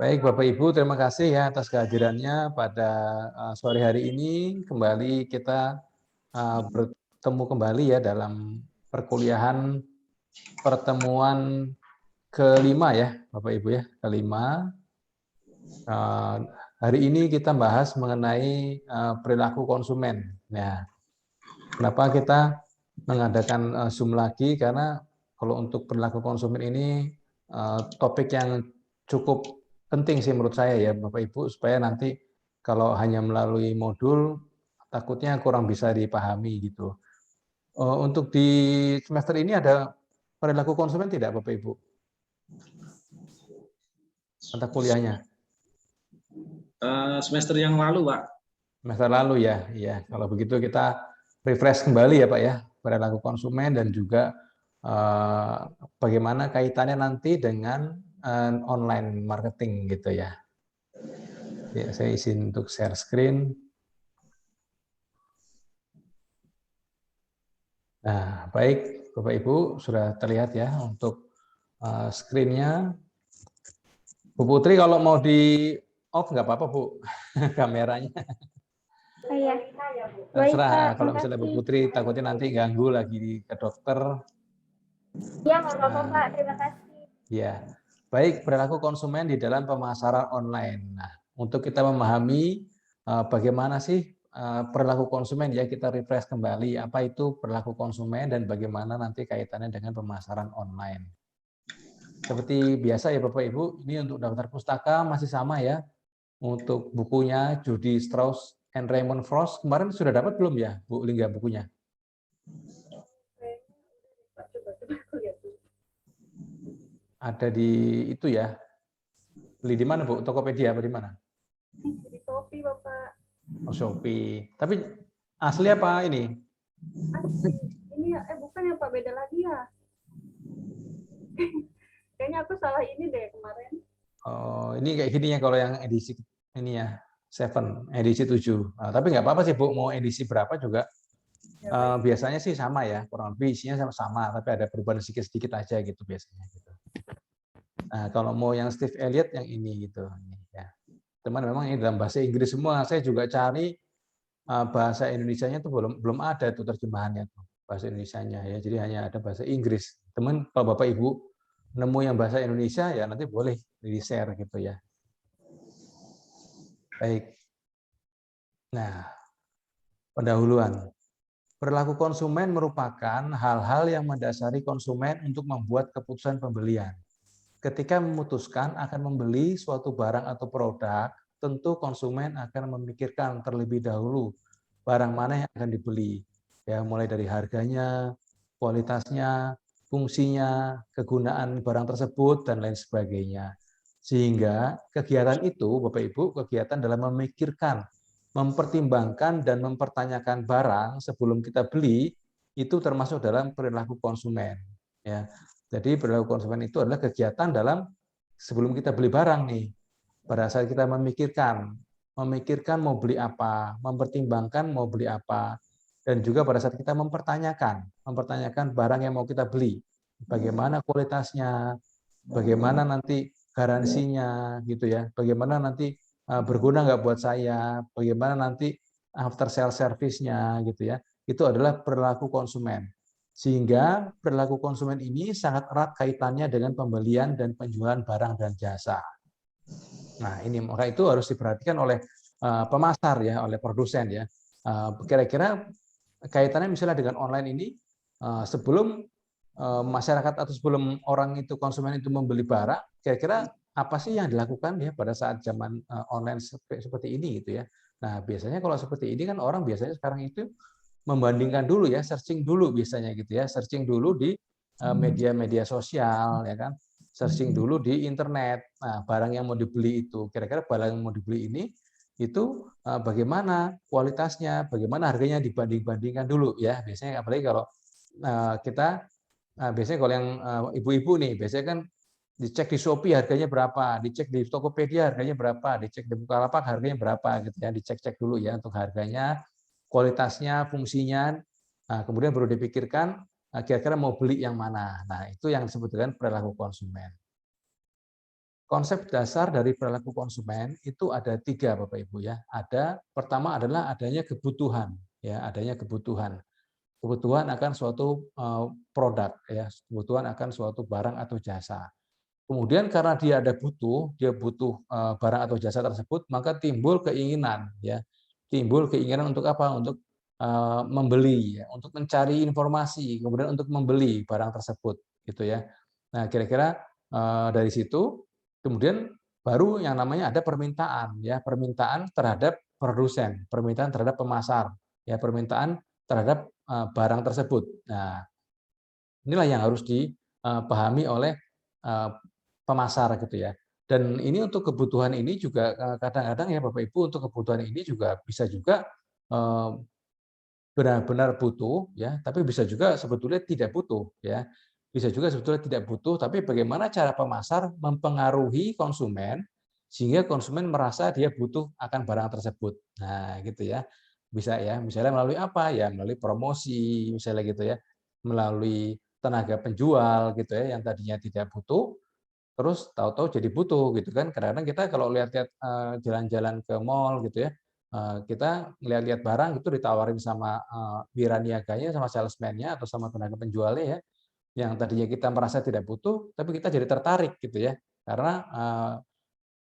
Baik, Bapak Ibu, terima kasih ya atas kehadirannya pada sore hari ini. Kembali kita bertemu kembali ya dalam perkuliahan pertemuan kelima ya, Bapak Ibu ya, kelima. Hari ini kita bahas mengenai perilaku konsumen. Nah, kenapa kita mengadakan Zoom lagi? Karena kalau untuk perilaku konsumen ini topik yang cukup penting sih menurut saya ya Bapak Ibu, supaya nanti kalau hanya melalui modul takutnya kurang bisa dipahami gitu. Untuk di semester ini ada perilaku konsumen tidak Bapak Ibu? Mata kuliahnya? Semester yang lalu, Pak. Semester lalu ya, iya. Kalau begitu kita refresh kembali ya Pak ya, perilaku konsumen dan juga bagaimana kaitannya nanti dengan online marketing gitu ya. Ya, saya izin untuk share screen. Nah, baik Bapak Ibu, sudah terlihat ya untuk screen-nya. Bu Putri kalau mau di off nggak apa-apa Bu, kameranya. Oh, iya. Terserah, kalau misalnya Bu Putri takutnya nanti ganggu lagi ke dokter. Iya, nggak apa-apa Pak, terima kasih. Ya, baik perilaku konsumen di dalam pemasaran online. Nah, untuk kita memahami bagaimana sih perilaku konsumen ya, kita refresh kembali apa itu perilaku konsumen dan bagaimana nanti kaitannya dengan pemasaran online. Seperti biasa ya Bapak Ibu, ini untuk daftar pustaka masih sama ya. Untuk bukunya Judy Strauss and Raymond Frost kemarin sudah dapat belum ya Bu Lingga bukunya? Ada di itu ya. Beli di mana Bu? Tokopedia apa di mana? Di Shopee Bapak. Oh, Shopee. Tapi asli apa ini? Asli. Ini ya, bukan ya Pak, beda lagi ya. Kayaknya aku salah ini deh kemarin. Oh, ini kayak gini ya kalau yang edisi ini ya, 7, edisi 7. Nah, tapi nggak apa-apa sih Bu, mau edisi berapa juga. Biasanya sih sama ya, kurang lebih isinya sama-sama, tapi ada perubahan sedikit-sedikit aja gitu biasanya. Gitu. Nah, kalau mau yang Steve Elliott yang ini gitu. Ya. Teman memang ini dalam bahasa Inggris semua. Saya juga cari bahasa Indonesianya itu belum ada tuh terjemahannya tuh bahasa Indonesianya ya. Jadi hanya ada bahasa Inggris. Teman kalau Bapak Ibu nemu yang bahasa Indonesia ya nanti boleh di-share gitu ya. Baik. Nah, pendahuluan. Perilaku konsumen merupakan hal-hal yang mendasari konsumen untuk membuat keputusan pembelian. Ketika memutuskan akan membeli suatu barang atau produk, tentu konsumen akan memikirkan terlebih dahulu barang mana yang akan dibeli. Ya, mulai dari harganya, kualitasnya, fungsinya, kegunaan barang tersebut dan lain sebagainya. Sehingga kegiatan itu, Bapak Ibu, kegiatan dalam memikirkan, mempertimbangkan dan mempertanyakan barang sebelum kita beli itu termasuk dalam perilaku konsumen. Ya, jadi perilaku konsumen itu adalah kegiatan dalam sebelum kita beli barang nih. Pada saat kita memikirkan mau beli apa, mempertimbangkan mau beli apa, dan juga pada saat kita mempertanyakan barang yang mau kita beli, bagaimana kualitasnya, bagaimana nanti garansinya, gitu ya, bagaimana nanti berguna nggak buat saya, bagaimana nanti after sale service-nya, gitu ya, itu adalah perilaku konsumen. Sehingga perilaku konsumen ini sangat erat kaitannya dengan pembelian dan penjualan barang dan jasa. Nah, ini maka itu harus diperhatikan oleh pemasar ya, oleh produsen ya. Kira-kira kaitannya misalnya dengan online ini sebelum masyarakat atau sebelum orang itu konsumen itu membeli barang, kira-kira apa sih yang dilakukan ya pada saat zaman online seperti ini gitu ya. Nah, biasanya kalau seperti ini kan orang biasanya sekarang itu membandingkan dulu ya, searching dulu biasanya gitu ya, searching dulu di media-media sosial ya kan, searching dulu di internet. Nah, barang yang mau dibeli itu, kira-kira barang yang mau dibeli ini itu bagaimana kualitasnya, bagaimana harganya dibanding-bandingkan dulu ya. Biasanya apalagi kalau kita biasanya kalau yang ibu-ibu nih, biasanya kan dicek di Shopee harganya berapa, dicek di Tokopedia harganya berapa, dicek di Bukalapak harganya berapa gitu ya, dicek-cek dulu ya untuk harganya, kualitasnya, fungsinya. Nah, kemudian baru dipikirkan kira-kira mau beli yang mana. Nah, itu yang disebut dengan perilaku konsumen. Konsep dasar dari perilaku konsumen itu ada 3, Bapak Ibu ya. Pertama adalah adanya kebutuhan, ya, adanya kebutuhan. Kebutuhan akan suatu produk, ya, kebutuhan akan suatu barang atau jasa. Kemudian karena dia butuh barang atau jasa tersebut, maka timbul keinginan, ya, timbul keinginan untuk apa? Untuk membeli, ya, untuk mencari informasi, kemudian untuk membeli barang tersebut, gitu ya. Nah, kira-kira dari situ, kemudian baru yang namanya ada permintaan, ya, permintaan terhadap produsen, permintaan terhadap pemasar, ya, permintaan terhadap barang tersebut. Nah, inilah yang harus dipahami oleh pemasar gitu ya. Dan ini untuk kebutuhan ini juga kadang-kadang ya Bapak Ibu, untuk kebutuhan ini juga bisa juga benar-benar butuh ya, tapi bisa juga sebetulnya tidak butuh ya. Bisa juga sebetulnya tidak butuh, tapi bagaimana cara pemasar mempengaruhi konsumen sehingga konsumen merasa dia butuh akan barang tersebut. Nah, gitu ya. Bisa ya, misalnya melalui apa? Ya melalui promosi misalnya gitu ya. Melalui tenaga penjual gitu ya yang tadinya tidak butuh terus tahu-tahu jadi butuh gitu kan. Kadang-kadang kita kalau lihat-lihat jalan-jalan ke mall gitu ya, kita lihat-lihat barang itu ditawarin sama wiraniaganya, sama salesman-nya atau sama tenaga penjualnya ya, yang tadinya kita merasa tidak butuh, tapi kita jadi tertarik gitu ya, karena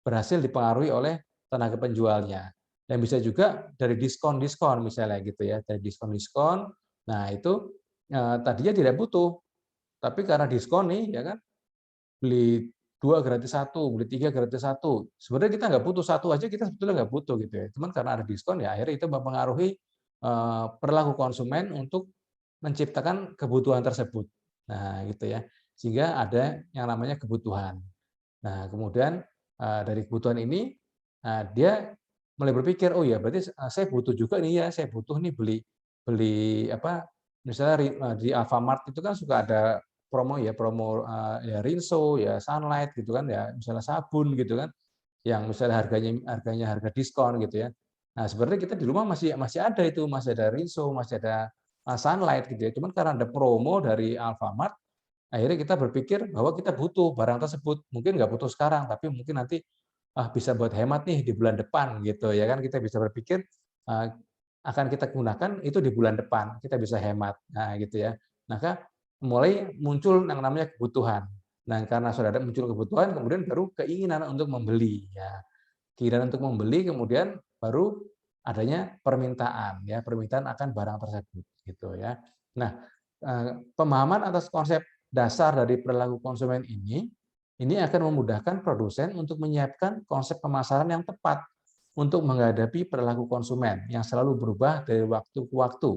berhasil dipengaruhi oleh tenaga penjualnya. Dan bisa juga dari diskon-diskon misalnya gitu ya, dari diskon-diskon. Nah itu tadinya tidak butuh, tapi karena diskon nih ya kan, beli 2 gratis satu, beli 3 gratis satu. Sebenarnya kita nggak butuh, satu aja kita sebetulnya nggak butuh gitu ya. Cuman karena ada diskon ya akhirnya itu mempengaruhi perilaku konsumen untuk menciptakan kebutuhan tersebut. Nah, gitu ya. Sehingga ada yang namanya kebutuhan. Nah, kemudian dari kebutuhan ini dia mulai berpikir, "Oh ya, berarti saya butuh juga nih ya, saya butuh nih beli beli apa, misalnya di Alfamart itu kan suka ada promo ya, promo ya Rinso, ya Sunlight gitu kan ya, misalnya sabun gitu kan, yang misalnya harganya harganya harga diskon gitu ya. Nah, sebenarnya kita di rumah masih masih ada itu, masih ada Rinso, masih ada Sunlight gitu ya. Cuman karena ada promo dari Alfamart, akhirnya kita berpikir bahwa kita butuh barang tersebut. Mungkin nggak butuh sekarang, tapi mungkin nanti bisa buat hemat nih di bulan depan gitu ya kan. Kita bisa berpikir akan kita gunakan itu di bulan depan, kita bisa hemat. Nah, gitu ya. Maka mulai muncul yang namanya kebutuhan. Nah, karena sudah ada muncul kebutuhan, kemudian baru keinginan untuk membeli ya. Keinginan untuk membeli kemudian baru adanya permintaan ya, permintaan akan barang tersebut gitu ya. Nah, pemahaman atas konsep dasar dari perilaku konsumen ini akan memudahkan produsen untuk menyiapkan konsep pemasaran yang tepat untuk menghadapi perilaku konsumen yang selalu berubah dari waktu ke waktu.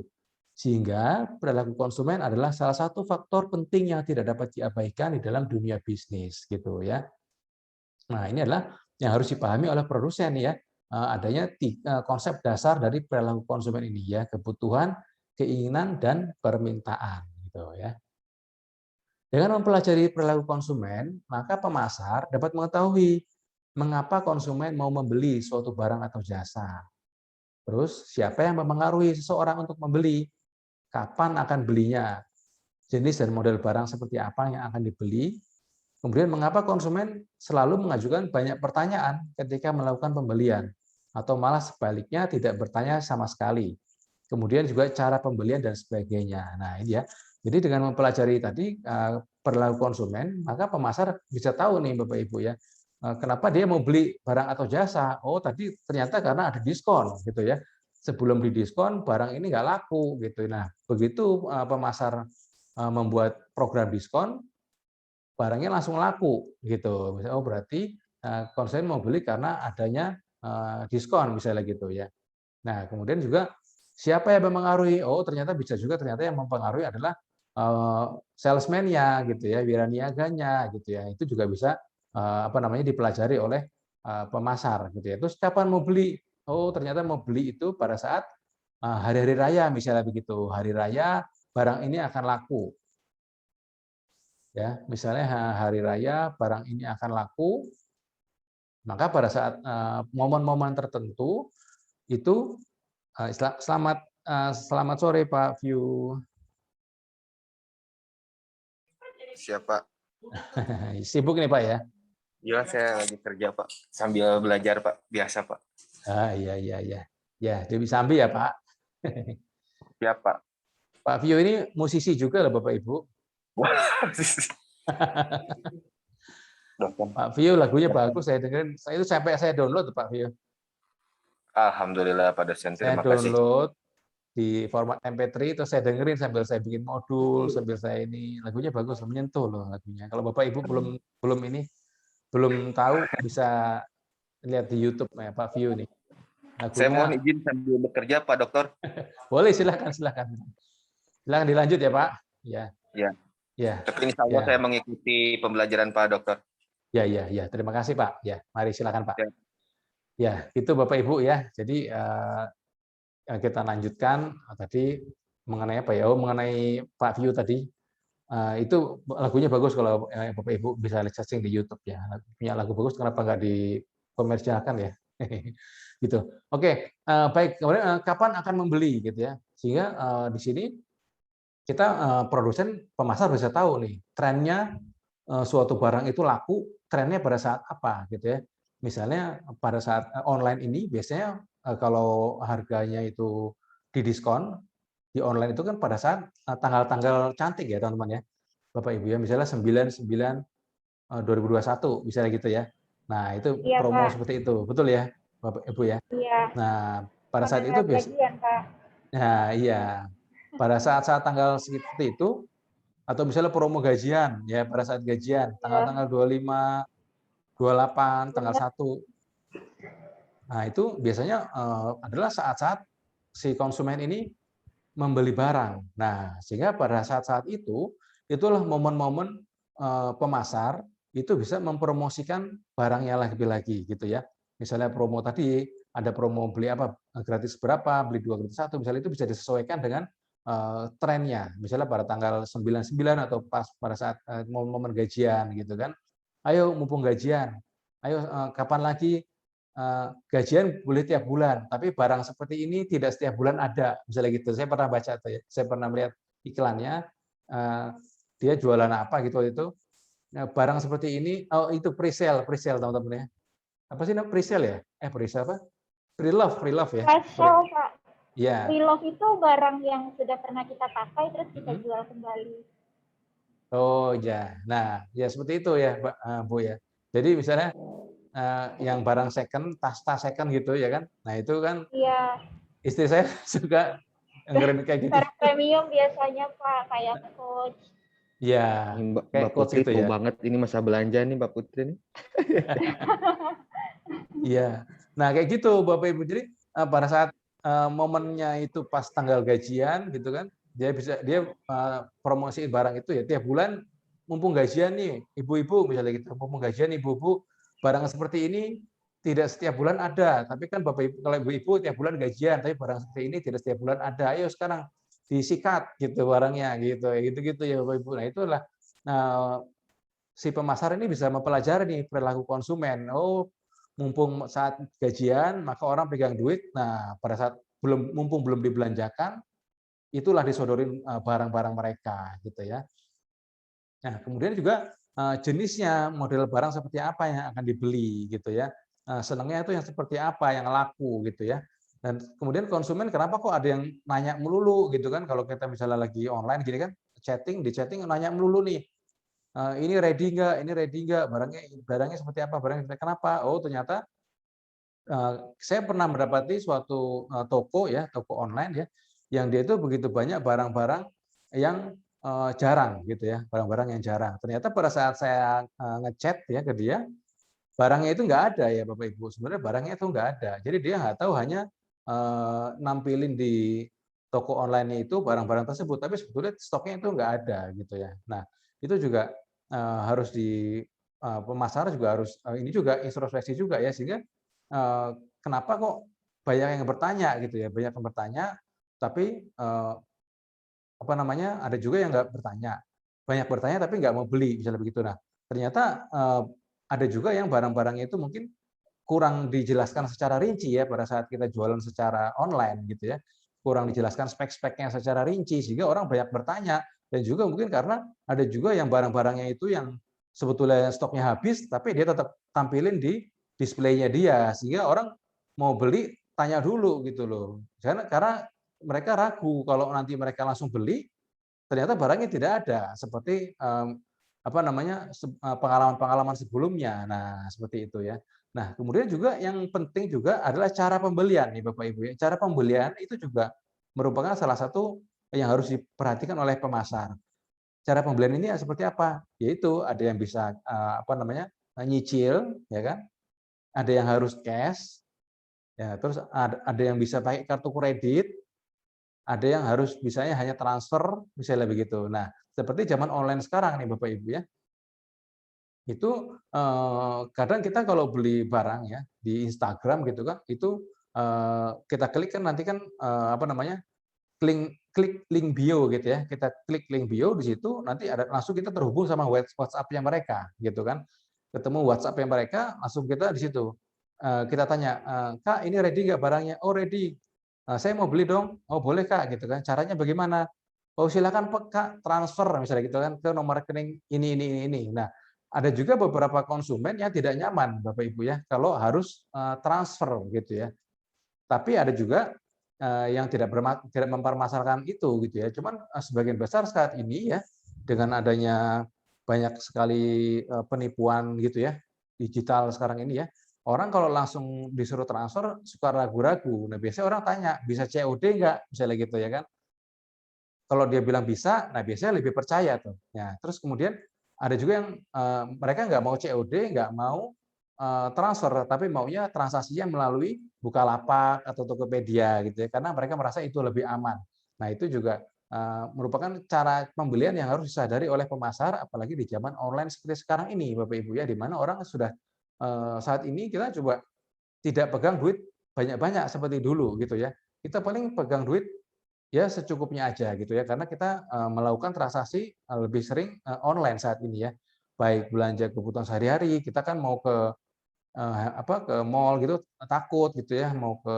Sehingga perilaku konsumen adalah salah satu faktor penting yang tidak dapat diabaikan di dalam dunia bisnis gitu ya. Nah, ini adalah yang harus dipahami oleh produsen ya. Adanya konsep dasar dari perilaku konsumen ini ya, kebutuhan, keinginan dan permintaan gitu ya. Dengan mempelajari perilaku konsumen, maka pemasar dapat mengetahui mengapa konsumen mau membeli suatu barang atau jasa. Terus siapa yang mempengaruhi seseorang untuk membeli, kapan akan belinya, jenis dan model barang seperti apa yang akan dibeli, kemudian mengapa konsumen selalu mengajukan banyak pertanyaan ketika melakukan pembelian, atau malah sebaliknya tidak bertanya sama sekali. Kemudian juga cara pembelian dan sebagainya. Nah, ini ya. Jadi dengan mempelajari tadi perilaku konsumen, maka pemasar bisa tahu nih Bapak Ibu ya, kenapa dia mau beli barang atau jasa. Oh, tadi ternyata karena ada diskon gitu ya. Sebelum di diskon barang ini nggak laku gitu. Nah, begitu pemasar membuat program diskon, barangnya langsung laku gitu. Misalnya, oh berarti konsumen mau beli karena adanya diskon misalnya gitu ya. Nah, kemudian juga siapa yang mempengaruhi? Oh, ternyata bisa juga ternyata yang mempengaruhi adalah salesman-nya gitu ya, wiraniaganya gitu ya. Itu juga bisa apa namanya dipelajari oleh pemasar gitu ya. Terus kapan mau beli? Oh, ternyata mau beli itu pada saat hari-hari raya misalnya begitu. Hari raya barang ini akan laku. Ya, misalnya hari raya barang ini akan laku, maka pada saat momen-momen tertentu itu selamat selamat sore Pak View. Siap, Pak. Sibuk nih Pak ya? Iya, saya lagi kerja, Pak. Sambil belajar, Pak. Biasa, Pak. Iya. Ya, Dewi Sambi ya Pak. Siap, Pak. Pak Vio ini musisi juga loh Bapak Ibu. Wah, dokter. Pak Vio lagunya bagus, saya dengerin. Itu sampai saya download Pak Vio. Alhamdulillah, Pak dosen. Saya Terima kasih. download di format MP3 terus saya dengerin sambil saya bikin modul, sambil saya ini lagunya bagus, menyentuh loh lagunya. Kalau Bapak Ibu belum tahu bisa lihat di YouTube ya Pak Vio nih. Lagunya, Saya mohon izin sambil bekerja, Pak Dokter. boleh, silakan. Silakan dilanjut ya Pak. Ya. Tapi insya Allah saya mengikuti pembelajaran Pak Dokter. Ya. Terima kasih Pak. Ya, mari silakan Pak. Ya, itu Bapak Ibu ya. Jadi kita lanjutkan tadi mengenai apa ya? Mengenai Pak View tadi. Itu lagunya bagus kalau Bapak Ibu bisa searching di YouTube ya. Punya lagu bagus, kenapa nggak dikomersialkan ya? Gitu. Oke, baik. Kemudian kapan akan membeli gitu ya? Sehingga di sini kita produsen pemasar bisa tahu nih trennya suatu barang itu laku, trennya pada saat apa gitu ya. Misalnya pada saat online ini biasanya kalau harganya itu didiskon di online itu kan pada saat tanggal-tanggal cantik ya teman-teman ya. Bapak Ibu ya, misalnya 9/9/2021 misalnya gitu ya. Nah, itu Iya, promo Pak. seperti itu. Betul ya, Bapak Ibu ya? Iya. Nah, pada saat itu Gajian, Pak. nah, iya. Pada saat-saat tanggal seperti itu atau misalnya promo gajian ya pada saat gajian tanggal-tanggal 25, 28, tanggal 1. Nah, itu biasanya adalah saat-saat si konsumen ini membeli barang. Nah, sehingga pada saat-saat itu itulah momen-momen pemasar itu bisa mempromosikan barangnya lagi gitu ya. Misalnya promo tadi ada promo beli apa gratis berapa, beli 2 gratis 1, misalnya itu bisa disesuaikan dengan trennya. Misalnya pada tanggal 99 atau pas pada saat momen gajian gitu kan. Ayo mumpung gajian. Ayo kapan lagi gajian boleh tiap bulan, tapi barang seperti ini tidak setiap bulan ada, misalnya gitu. Saya pernah baca tuh ya, saya pernah melihat iklannya, dia jualan apa gitu itu, barang seperti ini, oh itu pre-sale teman-teman ya. Apa sih namanya pre-sale ya? Pre-sale apa? Pre-love ya. Pre-sale, Pak. Ya. Pre-love itu barang yang sudah pernah kita pakai terus kita jual kembali. Oh ya, nah ya seperti itu ya, Bu ya. Jadi misalnya yang barang second, tas second gitu ya kan. Nah itu kan istri saya suka dengerin kayak gitu. Barang premium biasanya Pak, kayak Coach. Iya, Mbak Putri tahu banget ini masa belanja nih Mbak Putri nih. Iya. Nah kayak gitu Bapak Ibu. Jadi pada saat momennya itu pas tanggal gajian gitu kan, dia promosiin barang itu ya tiap bulan mumpung gajian nih ibu-ibu misalnya gitu, mumpung gajian ibu-ibu barang seperti ini tidak setiap bulan ada, tapi kan Bapak Ibu kalau ibu-ibu tiap bulan gajian, tapi barang seperti ini tidak setiap bulan ada. Ayo sekarang disikat gitu barangnya gitu ya Bapak Ibu. Nah itulah si pemasar ini bisa mempelajari nih perilaku konsumen. Oh, mumpung saat gajian maka orang pegang duit. Nah, pada saat mumpung belum dibelanjakan, itulah disodorin barang-barang mereka gitu ya. Nah, kemudian juga jenisnya, model barang seperti apa yang akan dibeli gitu ya. Senangnya itu yang seperti apa yang laku gitu ya. Dan kemudian konsumen kenapa kok ada yang nanya melulu gitu kan, kalau kita misalnya lagi online gini kan, di chatting nanya melulu nih. Ini ready nggak, barangnya seperti apa, kenapa? Oh ternyata saya pernah mendapati suatu toko online ya, yang dia itu begitu banyak barang-barang yang jarang gitu ya, barang-barang yang jarang. Ternyata pada saat saya ngechat ya ke dia, barangnya itu nggak ada ya Bapak Ibu. Sebenarnya barangnya itu nggak ada. Jadi dia nggak tahu, hanya nampilin di toko online itu barang-barang tersebut, tapi sebetulnya stoknya itu nggak ada gitu ya. Nah itu juga harus pemasar juga harus ini juga introspeksi juga ya, sehingga kenapa kok banyak yang bertanya gitu ya, banyak yang bertanya, tapi apa namanya, ada juga yang nggak bertanya, banyak bertanya tapi nggak mau beli misalnya begitu. Nah ternyata ada juga yang barang-barangnya itu mungkin kurang dijelaskan secara rinci ya pada saat kita jualan secara online gitu ya, kurang dijelaskan spek-speknya secara rinci sehingga orang banyak bertanya, Dan juga mungkin karena ada juga yang barang-barangnya itu yang sebetulnya stoknya habis, tapi dia tetap tampilin di displaynya dia, sehingga orang mau beli tanya dulu gitu loh. Karena mereka ragu kalau nanti mereka langsung beli, ternyata barangnya tidak ada, seperti apa namanya pengalaman-pengalaman sebelumnya. Nah, seperti itu ya. Nah, kemudian juga yang penting juga adalah cara pembelian nih Bapak Ibu ya. Cara pembelian itu juga merupakan salah satu yang harus diperhatikan oleh pemasar. Cara pembelian ini seperti apa? Yaitu ada yang bisa apa namanya nyicil, ya kan? Ada yang harus cash, ya. Terus ada yang bisa pakai kartu kredit, ada yang harus misalnya hanya transfer, misalnya begitu. Nah, seperti zaman online sekarang nih Bapak Ibu ya, itu kadang kita kalau beli barang ya di Instagram gitu kan, itu kita klik kan nanti kan apa namanya klik link bio gitu ya, kita klik link bio di situ nanti ada langsung kita terhubung sama WhatsApp-nya mereka gitu kan, ketemu WhatsApp-nya mereka langsung kita di situ kita tanya, Kak ini ready nggak barangnya? Oh ready. Saya mau beli dong. Oh boleh Kak gitu kan. Caranya bagaimana? Oh silakan Kak transfer misalnya gitu kan ke nomor rekening ini. Nah ada juga beberapa konsumen yang tidak nyaman Bapak Ibu ya kalau harus transfer gitu ya. Tapi ada juga yang tidak mempermasalahkan itu gitu ya. Cuman sebagian besar saat ini ya dengan adanya banyak sekali penipuan gitu ya digital sekarang ini ya. Orang kalau langsung disuruh transfer suka ragu-ragu. Nah, biasanya orang tanya, bisa COD nggak? Misalnya gitu ya kan. Kalau dia bilang bisa, nah biasanya lebih percaya tuh. Ya, terus kemudian ada juga yang mereka nggak mau COD, nggak mau transfer, tapi maunya transaksinya melalui Bukalapak atau Tokopedia gitu ya, karena mereka merasa itu lebih aman. Nah itu juga merupakan cara pembelian yang harus disadari oleh pemasar, apalagi di zaman online seperti sekarang ini, Bapak Ibu ya, di mana orang sudah saat ini kita coba tidak pegang duit banyak-banyak seperti dulu gitu ya. Kita paling pegang duit ya secukupnya aja gitu ya, karena kita melakukan transaksi lebih sering online saat ini ya. Baik belanja kebutuhan sehari-hari, kita kan mau ke apa ke mall gitu takut gitu ya, mau ke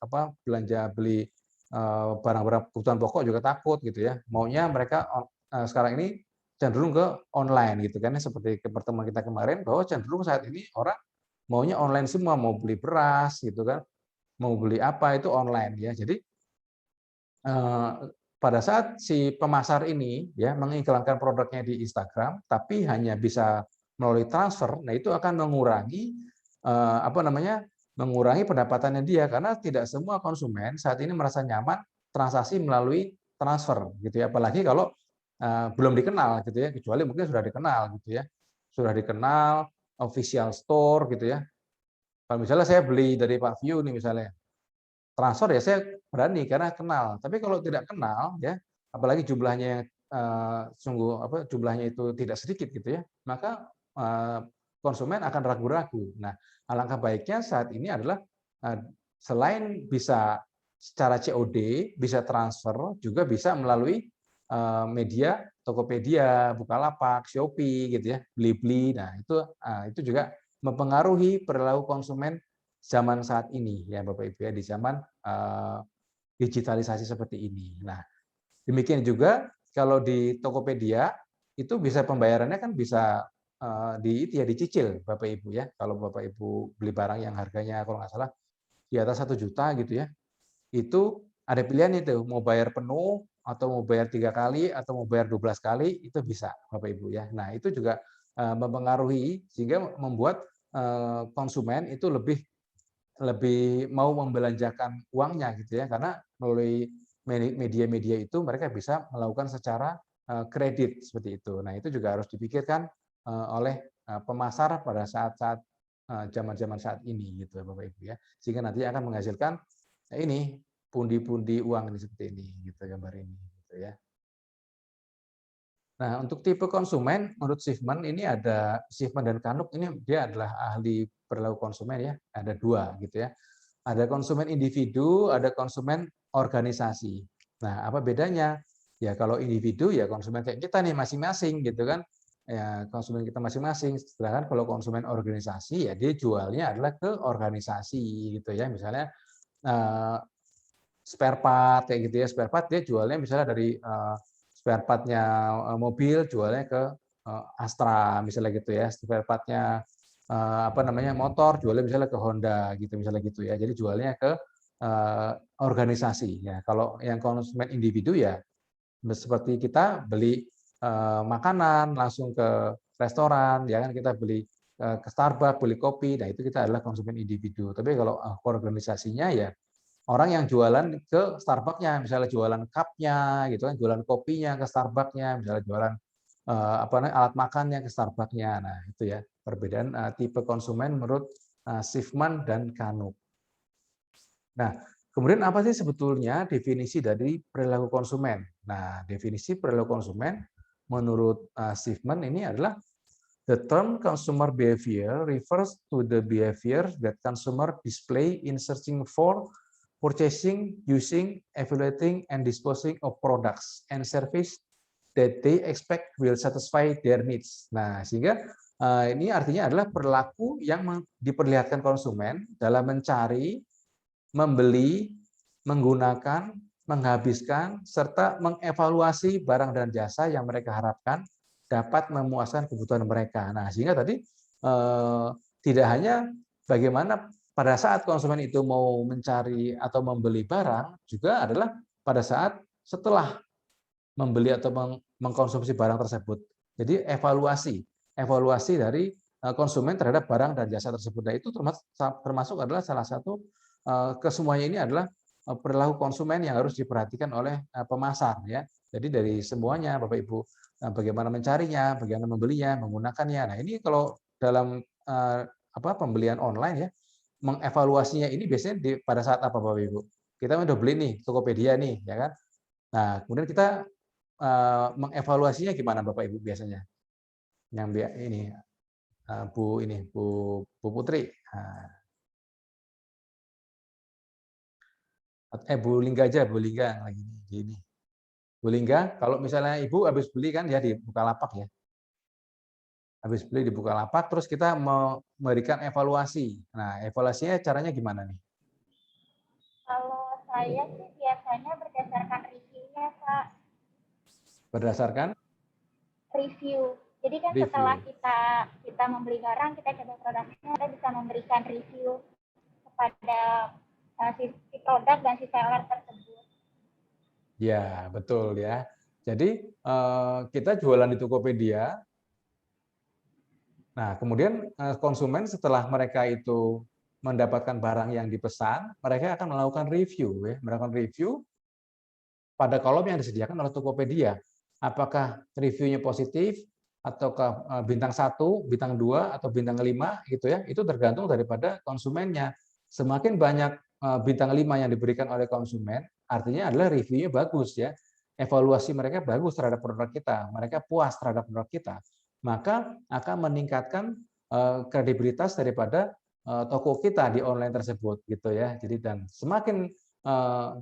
apa belanja beli barang-barang kebutuhan pokok juga takut gitu ya. Maunya mereka sekarang ini cenderung ke online gitu kan ya, seperti ke pertemuan kita kemarin bahwa cenderung saat ini orang maunya online semua, mau beli beras gitu kan, mau beli apa itu online ya. Jadi pada saat si pemasar ini ya mengiklankan produknya di Instagram, tapi hanya bisa melalui transfer, nah itu akan mengurangi apa namanya mengurangi pendapatannya dia karena tidak semua konsumen saat ini merasa nyaman transaksi melalui transfer gitu ya, apalagi kalau belum dikenal gitu ya, kecuali mungkin sudah dikenal gitu ya, sudah dikenal official store gitu ya. Kalau misalnya saya beli dari Pak View nih misalnya, transfer ya saya berani karena kenal. Tapi kalau tidak kenal ya, apalagi jumlahnya yang sungguh apa jumlahnya itu tidak sedikit gitu ya, maka konsumen akan ragu-ragu. Nah, alangkah baiknya saat ini adalah selain bisa secara COD, bisa transfer, juga bisa melalui media Tokopedia, Bukalapak, Shopee gitu ya, Blibli. Nah, itu juga mempengaruhi perilaku konsumen zaman saat ini ya Bapak Ibu ya, di zaman digitalisasi seperti ini. Nah, demikian juga kalau di Tokopedia itu bisa pembayarannya kan bisa ya dicicil Bapak Ibu ya. Kalau Bapak Ibu beli barang yang harganya kalau nggak salah di atas 1 juta gitu ya, itu ada pilihan itu mau bayar penuh atau mau bayar 3 kali atau mau bayar 12 kali itu bisa Bapak Ibu ya. Nah itu juga mempengaruhi sehingga membuat konsumen itu lebih lebih mau membelanjakan uangnya gitu ya, karena melalui media-media itu mereka bisa melakukan secara kredit seperti itu. Nah itu juga harus dipikirkan oleh pemasar pada saat-saat zaman-zaman saat ini gitu Bapak Ibu ya, sehingga nanti akan menghasilkan ini pundi-pundi uang ini seperti ini gitu gambar ini gitu ya. Nah, untuk tipe konsumen menurut Schiffman ini ada Schiffman dan Kanuk ini dia adalah ahli perilaku konsumen ya, ada 2 gitu ya. Ada konsumen individu, ada konsumen organisasi. Nah, apa bedanya? Ya kalau individu ya konsumen kayak kita nih masing-masing gitu kan. Ya, konsumen kita masing-masing. Sedangkan kalau konsumen organisasi ya dia jualnya adalah ke organisasi gitu ya. Misalnya spare part kayak gitu ya, spare part dia jualnya misalnya dari spare part-nya mobil jualnya ke Astra misalnya gitu ya, spare part-nya motor jualnya misalnya ke Honda gitu misalnya gitu ya. Jadi jualnya ke organisasi ya. Kalau yang konsumen individu ya seperti kita beli makanan langsung ke restoran, ya kan kita beli ke Starbucks, beli kopi, nah itu kita adalah konsumen individu. Tapi kalau organisasinya ya orang yang jualan ke Starbucks-nya, misalnya jualan cup-nya, gitu kan, jualan kopinya ke Starbucks-nya, misalnya jualan alat makannya ke Starbucks-nya. Nah itu ya perbedaan tipe konsumen menurut Schiffman dan Kanu. Nah, kemudian apa sih sebetulnya definisi dari perilaku konsumen? Nah, definisi perilaku konsumen menurut Schiffman ini adalah the term consumer behavior refers to the behavior that consumer display in searching for, purchasing, using, evaluating, and disposing of products and service that they expect will satisfy their needs. Nah, sehingga ini artinya adalah perilaku yang diperlihatkan konsumen dalam mencari, membeli, menggunakan, menghabiskan, serta mengevaluasi barang dan jasa yang mereka harapkan dapat memuaskan kebutuhan mereka. Nah, sehingga tadi tidak hanya bagaimana pada saat konsumen itu mau mencari atau membeli barang, juga adalah pada saat setelah membeli atau mengkonsumsi barang tersebut. Jadi evaluasi dari konsumen terhadap barang dan jasa tersebut. Nah, itu termasuk adalah salah satu kesemuanya ini adalah perilaku konsumen yang harus diperhatikan oleh pemasar ya. Jadi dari semuanya Bapak Ibu, bagaimana mencarinya, bagaimana membelinya, menggunakannya. Nah, ini kalau dalam pembelian online ya, mengevaluasinya ini biasanya pada saat apa Bapak Ibu? Kita udah beli nih Tokopedia nih, ya kan? Nah, kemudian kita mengevaluasinya gimana Bapak Ibu biasanya? Yang ini Bu Putri. Bu Lingga aja, Bu Lingga lagi gini. Bu Lingga, kalau misalnya Ibu habis beli kan ya di Bukalapak ya. Habis beli di Bukalapak, terus kita memberikan evaluasi. Nah, evaluasinya caranya gimana nih? Kalau saya sih biasanya berdasarkan reviewnya, Pak. Berdasarkan? Review. Jadi kan Review. setelah kita membeli barang, kita coba produknya, kita bisa memberikan review kepada si produk dan si seller tersebut. Ya, betul ya. Jadi kita jualan di Tokopedia. Nah, kemudian konsumen setelah mereka itu mendapatkan barang yang dipesan, mereka akan melakukan review ya, melakukan review pada kolom yang disediakan oleh Tokopedia. Apakah reviewnya positif ataukah bintang 1, bintang 2 atau bintang 5 gitu ya. Itu tergantung daripada konsumennya. Semakin banyak bintang 5 yang diberikan oleh konsumen, artinya adalah reviewnya bagus ya. Evaluasi mereka bagus terhadap produk kita, mereka puas terhadap produk kita, maka akan meningkatkan kredibilitas daripada toko kita di online tersebut gitu ya. Jadi dan semakin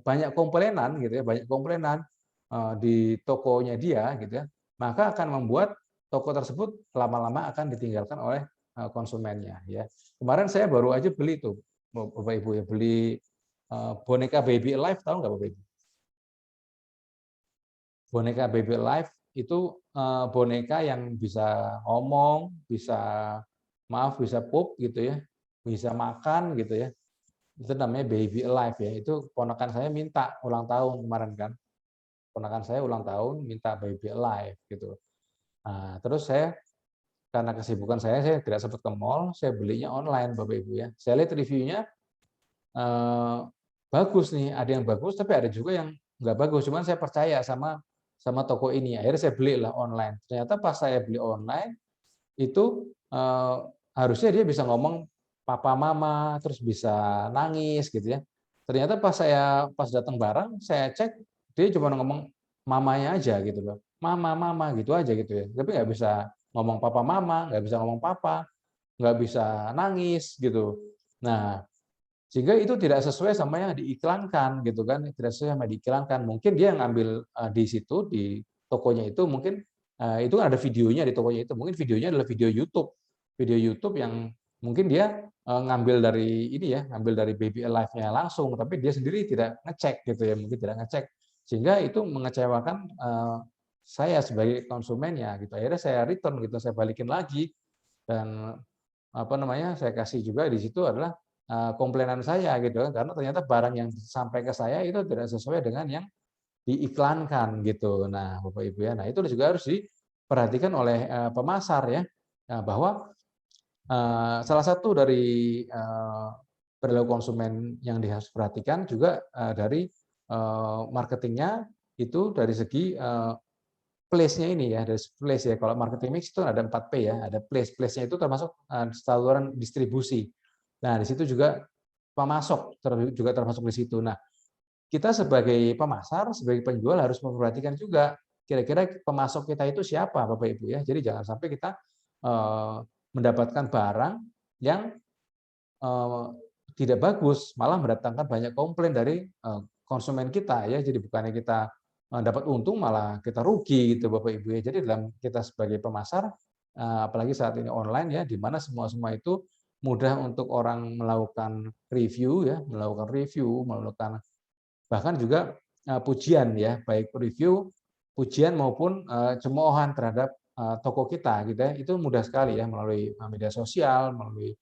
banyak komplainan gitu ya, banyak komplainan di tokonya dia gitu ya, maka akan membuat toko tersebut lama-lama akan ditinggalkan oleh konsumennya ya. Kemarin saya baru aja beli tuh Bapak Ibu ya, beli boneka Baby Alive, tahu nggak Bapak Ibu? Boneka Baby Alive itu boneka yang bisa ngomong, bisa pup gitu ya, bisa makan gitu ya. Itu namanya Baby Alive ya. Itu ponakan saya minta ulang tahun kemarin kan. Ponakan saya ulang tahun minta Baby Alive gitu. Nah, terus saya karena kesibukan saya tidak sempat ke mall, saya belinya online Bapak Ibu ya. Saya lihat reviewnya bagus nih, ada yang bagus tapi ada juga yang nggak bagus. Cuman saya percaya sama toko ini. Akhirnya saya belilah online. Ternyata pas saya beli online itu harusnya dia bisa ngomong papa mama, terus bisa nangis gitu ya. Ternyata pas datang barang saya cek dia cuma ngomong mamanya aja gitu loh. Mama gitu aja gitu ya. Tapi nggak bisa ngomong papa mama, nggak bisa ngomong papa, nggak bisa nangis gitu. Nah, sehingga itu tidak sesuai sama yang diiklankan gitu kan, tidak sesuai sama diiklankan. Mungkin dia ngambil di situ di tokonya itu mungkin itu ada videonya di tokonya itu. Mungkin videonya adalah video YouTube yang mungkin dia ngambil dari ini ya, ngambil dari Baby Alive-nya langsung, tapi dia sendiri tidak ngecek gitu ya, mungkin tidak ngecek. Sehingga itu mengecewakan saya sebagai konsumennya gitu. Akhirnya saya return gitu, saya balikin lagi, dan saya kasih juga di situ adalah komplainan saya gitu kan, karena ternyata barang yang sampai ke saya itu tidak sesuai dengan yang diiklankan gitu. Nah, Bapak Ibu ya, nah itu juga harus diperhatikan oleh pemasar ya, bahwa salah satu dari perilaku konsumen yang harus perhatikan juga dari marketingnya itu dari segi place-nya ini ya, dari place ya. Kalau marketing mix itu ada 4P ya, ada place. Place-nya itu termasuk saluran distribusi. Nah, di situ juga pemasok juga termasuk di situ. Nah, kita sebagai pemasar, sebagai penjual harus memperhatikan juga kira-kira pemasok kita itu siapa, Bapak Ibu ya. Jadi jangan sampai kita mendapatkan barang yang tidak bagus, malah mendatangkan banyak komplain dari konsumen kita ya. Jadi bukannya kita dapat untung, malah kita rugi gitu Bapak Ibu ya. Jadi dalam kita sebagai pemasar, apalagi saat ini online ya, di mana semua itu mudah untuk orang melakukan review ya, melakukan bahkan juga pujian ya, baik review, pujian maupun cemoohan terhadap toko kita gitu ya. Itu mudah sekali ya melalui media sosial, melalui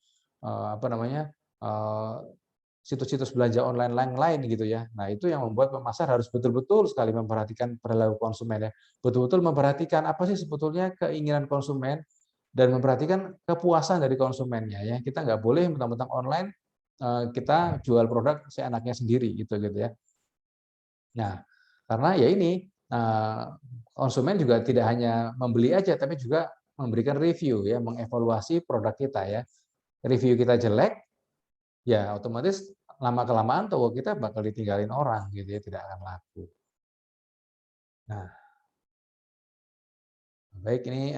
situs-situs belanja online lain gitu ya. Nah, itu yang membuat pemasar harus betul-betul sekali memperhatikan perilaku konsumen ya. Betul-betul memperhatikan apa sih sebetulnya keinginan konsumen dan memperhatikan kepuasan dari konsumennya ya. Kita nggak boleh mentang-mentang online kita jual produk seenaknya sendiri gitu ya. Nah, karena ya ini konsumen juga tidak hanya membeli aja tapi juga memberikan review ya, mengevaluasi produk kita ya. Review kita jelek, ya otomatis lama-kelamaan toko kita bakal ditinggalin orang gitu ya, tidak akan laku. Nah, baik ini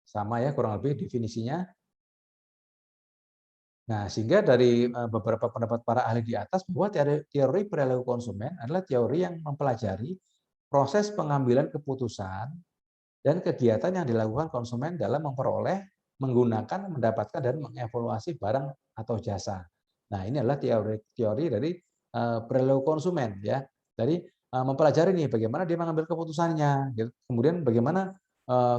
sama ya kurang lebih definisinya. Nah, sehingga dari beberapa pendapat para ahli di atas bahwa teori perilaku konsumen adalah teori yang mempelajari proses pengambilan keputusan dan kegiatan yang dilakukan konsumen dalam memperoleh, menggunakan, mendapatkan, dan mengevaluasi barang atau jasa. Nah, ini adalah teori dari perilaku konsumen ya. Jadi mempelajari nih bagaimana dia mengambil keputusannya, kemudian bagaimana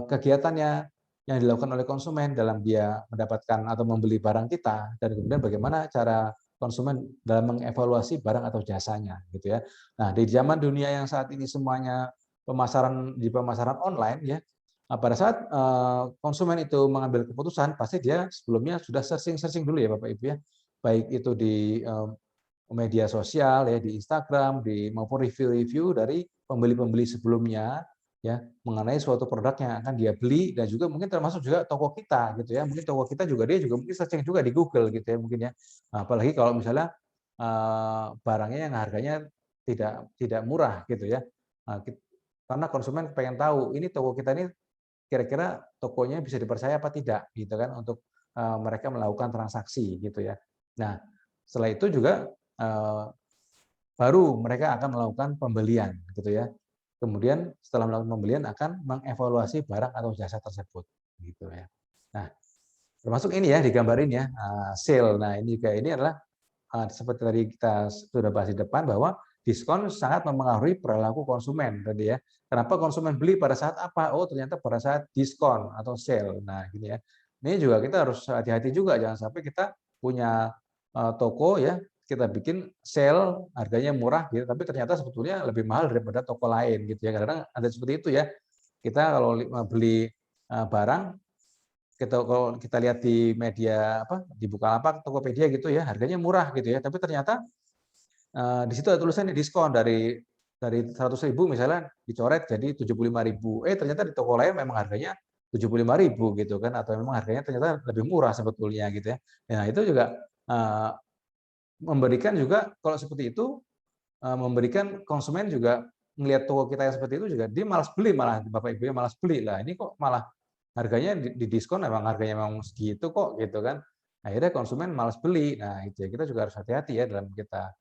kegiatannya yang dilakukan oleh konsumen dalam dia mendapatkan atau membeli barang kita, dan kemudian bagaimana cara konsumen dalam mengevaluasi barang atau jasanya gitu ya. Nah, di zaman dunia yang saat ini semuanya pemasaran online ya, pada saat konsumen itu mengambil keputusan, pasti dia sebelumnya sudah searching dulu ya Bapak Ibu ya, baik itu di media sosial ya, di Instagram, maupun review-review dari pembeli-pembeli sebelumnya ya, mengenai suatu produk yang akan dia beli, dan juga mungkin termasuk juga toko kita gitu ya. Mungkin toko kita juga dia juga mungkin searching juga di Google gitu ya mungkin ya. Apalagi kalau misalnya barangnya yang harganya tidak murah gitu ya. Karena konsumen pengen tahu ini toko kita ini kira-kira tokonya bisa dipercaya apa tidak gitu kan, untuk mereka melakukan transaksi gitu ya. Nah, setelah itu juga baru mereka akan melakukan pembelian gitu ya. Kemudian setelah melakukan pembelian akan mengevaluasi barang atau jasa tersebut gitu ya. Nah, termasuk ini ya di gambar ini ya, sale. Nah, ini adalah seperti tadi kita sudah bahas di depan, bahwa diskon sangat mempengaruhi perilaku konsumen tadi ya. Kenapa konsumen beli pada saat apa? Oh, ternyata pada saat diskon atau sale. Nah, gini ya. Ini juga kita harus hati-hati juga, jangan sampai kita punya toko ya, kita bikin sale harganya murah gitu, tapi ternyata sebetulnya lebih mahal daripada toko lain gitu ya. Kadang-kadang ada seperti itu ya. Kita kalau beli barang, kalau kita lihat di media di Bukalapak, Tokopedia gitu ya, harganya murah gitu ya, tapi ternyata di situ ada tulisannya diskon dari 100.000 misalnya dicoret jadi 75.000. Ternyata di toko lain memang harganya 75.000 gitu kan, atau memang harganya ternyata lebih murah sebetulnya gitu ya. Nah, itu juga memberikan juga, kalau seperti itu memberikan konsumen juga melihat toko kita yang seperti itu juga dia malas beli, malah Bapak Ibu ya malas beli lah. Ini kok malah harganya di diskon, memang harganya memang segitu kok gitu kan. Akhirnya konsumen malas beli. Nah, itu ya, kita juga harus hati-hati ya dalam kita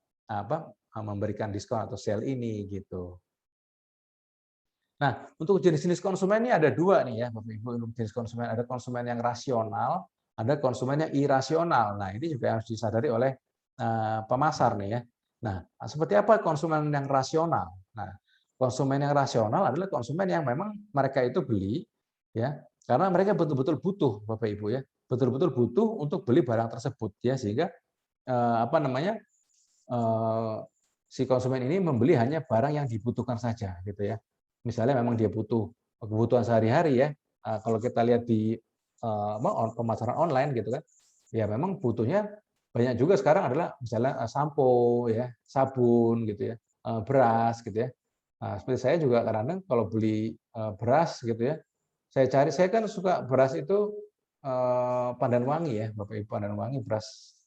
memberikan diskon atau sale ini gitu. Nah, untuk jenis-jenis konsumen ini ada dua nih ya Bapak Ibu. Untuk jenis konsumen, ada konsumen yang rasional, ada konsumen yang irasional. Nah, ini juga harus disadari oleh pemasar nih ya. Nah, seperti apa konsumen yang rasional? Nah, Konsumen yang rasional adalah konsumen yang memang mereka itu beli ya karena mereka betul-betul butuh, Bapak Ibu ya, betul-betul butuh untuk beli barang tersebut ya, sehingga apa namanya, si konsumen ini membeli hanya barang yang dibutuhkan saja gitu ya. Misalnya memang dia butuh kebutuhan sehari-hari ya, kalau kita lihat di pemasaran online gitu kan, ya memang butuhnya banyak juga sekarang adalah misalnya sampo ya, sabun gitu ya, beras gitu ya. Nah, seperti saya juga kadang-kadang kalau beli beras gitu ya, saya kan suka beras itu Pandan Wangi ya, Bapak Ibu, Pandan Wangi beras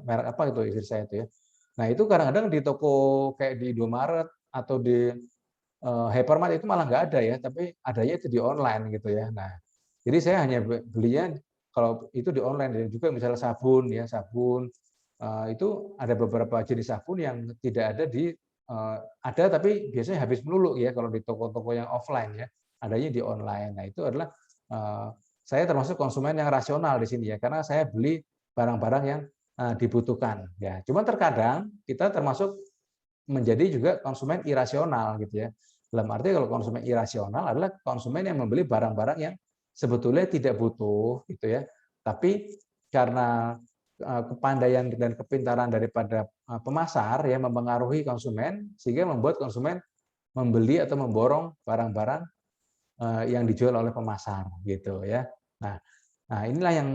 merek apa itu istri saya itu ya. Nah, itu kadang-kadang di toko kayak di Indomaret atau di hypermart itu malah nggak ada ya, tapi adanya itu di online gitu ya. Nah, jadi saya hanya belinya kalau itu di online, dan juga misalnya sabun ya, sabun itu ada beberapa jenis sabun yang tidak ada di ada tapi biasanya habis melulu ya kalau di toko-toko yang offline ya, adanya di online. Nah, itu adalah saya termasuk konsumen yang rasional di sini ya, karena saya beli barang-barang yang dibutuhkan ya. Cuman terkadang kita termasuk menjadi juga konsumen irasional gitu ya. Dalam arti kalau konsumen irasional adalah konsumen yang membeli barang-barang yang sebetulnya tidak butuh gitu ya. Tapi karena kepandaian dan kepintaran daripada pemasar ya mempengaruhi konsumen sehingga membuat konsumen membeli atau memborong barang-barang yang dijual oleh pemasar gitu ya. Nah, inilah yang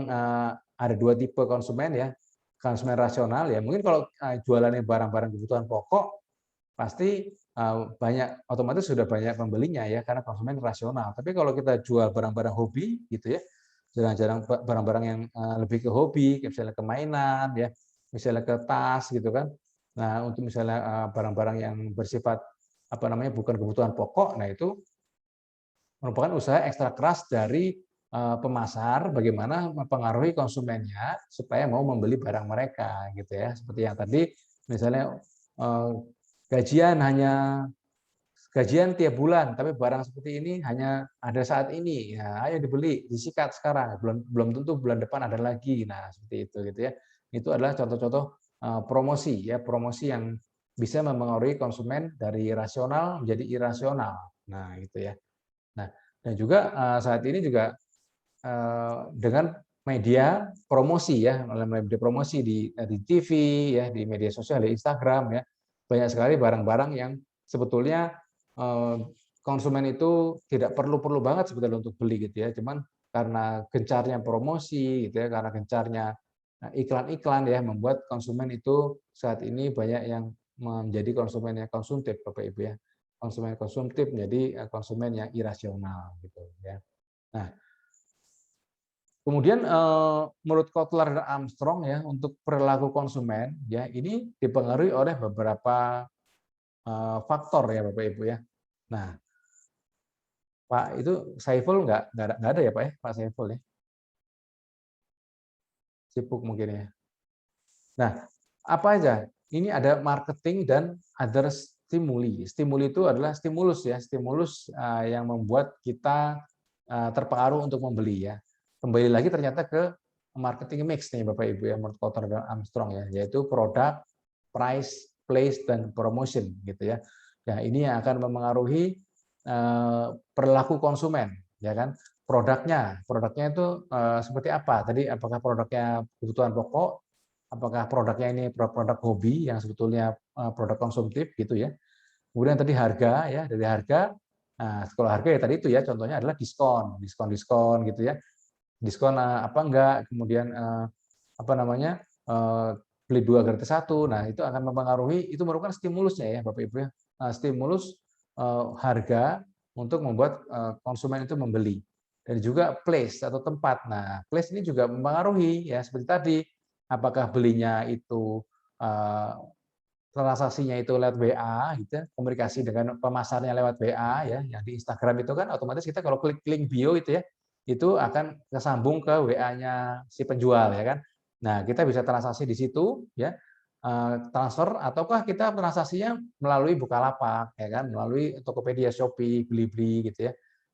ada dua tipe konsumen ya. Konsumen rasional ya mungkin kalau jualannya barang-barang kebutuhan pokok pasti banyak, otomatis sudah banyak pembelinya ya karena konsumen rasional. Tapi kalau kita jual barang-barang hobi gitu ya, jarang-jarang barang-barang yang lebih ke hobi, misalnya ke mainan ya, misalnya ke tas gitu kan. Nah, untuk misalnya barang-barang yang bersifat apa namanya bukan kebutuhan pokok, nah itu merupakan usaha ekstra keras dari pemasar bagaimana mempengaruhi konsumennya supaya mau membeli barang mereka gitu ya. Seperti yang tadi misalnya gajian tiap bulan, tapi barang seperti ini hanya ada saat ini. Ya, ayo dibeli, disikat sekarang. Belum belum tentu bulan depan ada lagi. Nah, seperti itu gitu ya. Itu adalah contoh-contoh promosi ya, promosi yang bisa mempengaruhi konsumen dari rasional menjadi irasional. Nah, gitu ya. Nah, dan juga saat ini juga dengan media promosi ya, media promosi di TV ya, di media sosial, di Instagram ya, banyak sekali barang-barang yang sebetulnya konsumen itu tidak perlu banget sebetulnya untuk beli gitu ya, cuman karena gencarnya promosi gitu ya, karena gencarnya iklan-iklan ya, membuat konsumen itu saat ini banyak yang menjadi konsumen yang konsumtif, Bapak Ibu ya. Konsumen konsumtif menjadi konsumen yang irasional gitu ya. Nah, kemudian menurut Kotler dan Armstrong ya untuk perilaku konsumen ya ini dipengaruhi oleh beberapa faktor ya Bapak Ibu ya. Nah, Pak itu Saiful nggak ada ya Pak ya, Pak Saiful ya, sibuk mungkin ya. Nah, apa aja? Ini ada marketing dan other stimuli. Stimuli itu adalah stimulus ya, stimulus yang membuat kita terpengaruh untuk membeli ya. Kembali lagi ternyata ke marketing mix nih Bapak Ibu ya, menurut Kotler dan Armstrong ya, yaitu produk, price, place, dan promotion gitu ya. Nah, ini yang akan memengaruhi perilaku konsumen ya kan. Produknya itu seperti apa? Tadi apakah produknya kebutuhan pokok, apakah produknya ini produk hobi yang sebetulnya produk konsumtif gitu ya. Kemudian tadi harga ya, dari harga. Nah, kalau harga ya tadi itu ya contohnya adalah diskon gitu ya. Diskon apa enggak, kemudian apa namanya? Beli 2 gratis 1. Nah, itu akan mempengaruhi, itu merupakan stimulusnya ya Bapak Ibu ya. Stimulus harga untuk membuat konsumen itu membeli. Dan juga place atau tempat. Nah, place ini juga mempengaruhi ya seperti tadi, apakah belinya itu transaksinya itu lewat WA gitu, komunikasi dengan pemasarnya lewat WA ya, yang di Instagram itu kan otomatis kita kalau klik link bio itu ya, itu akan kesambung ke WA-nya si penjual ya kan. Nah, kita bisa transaksi di situ ya, transfer ataukah kita transaksinya melalui Bukalapak ya kan, melalui Tokopedia, Shopee, Blibli gitu ya.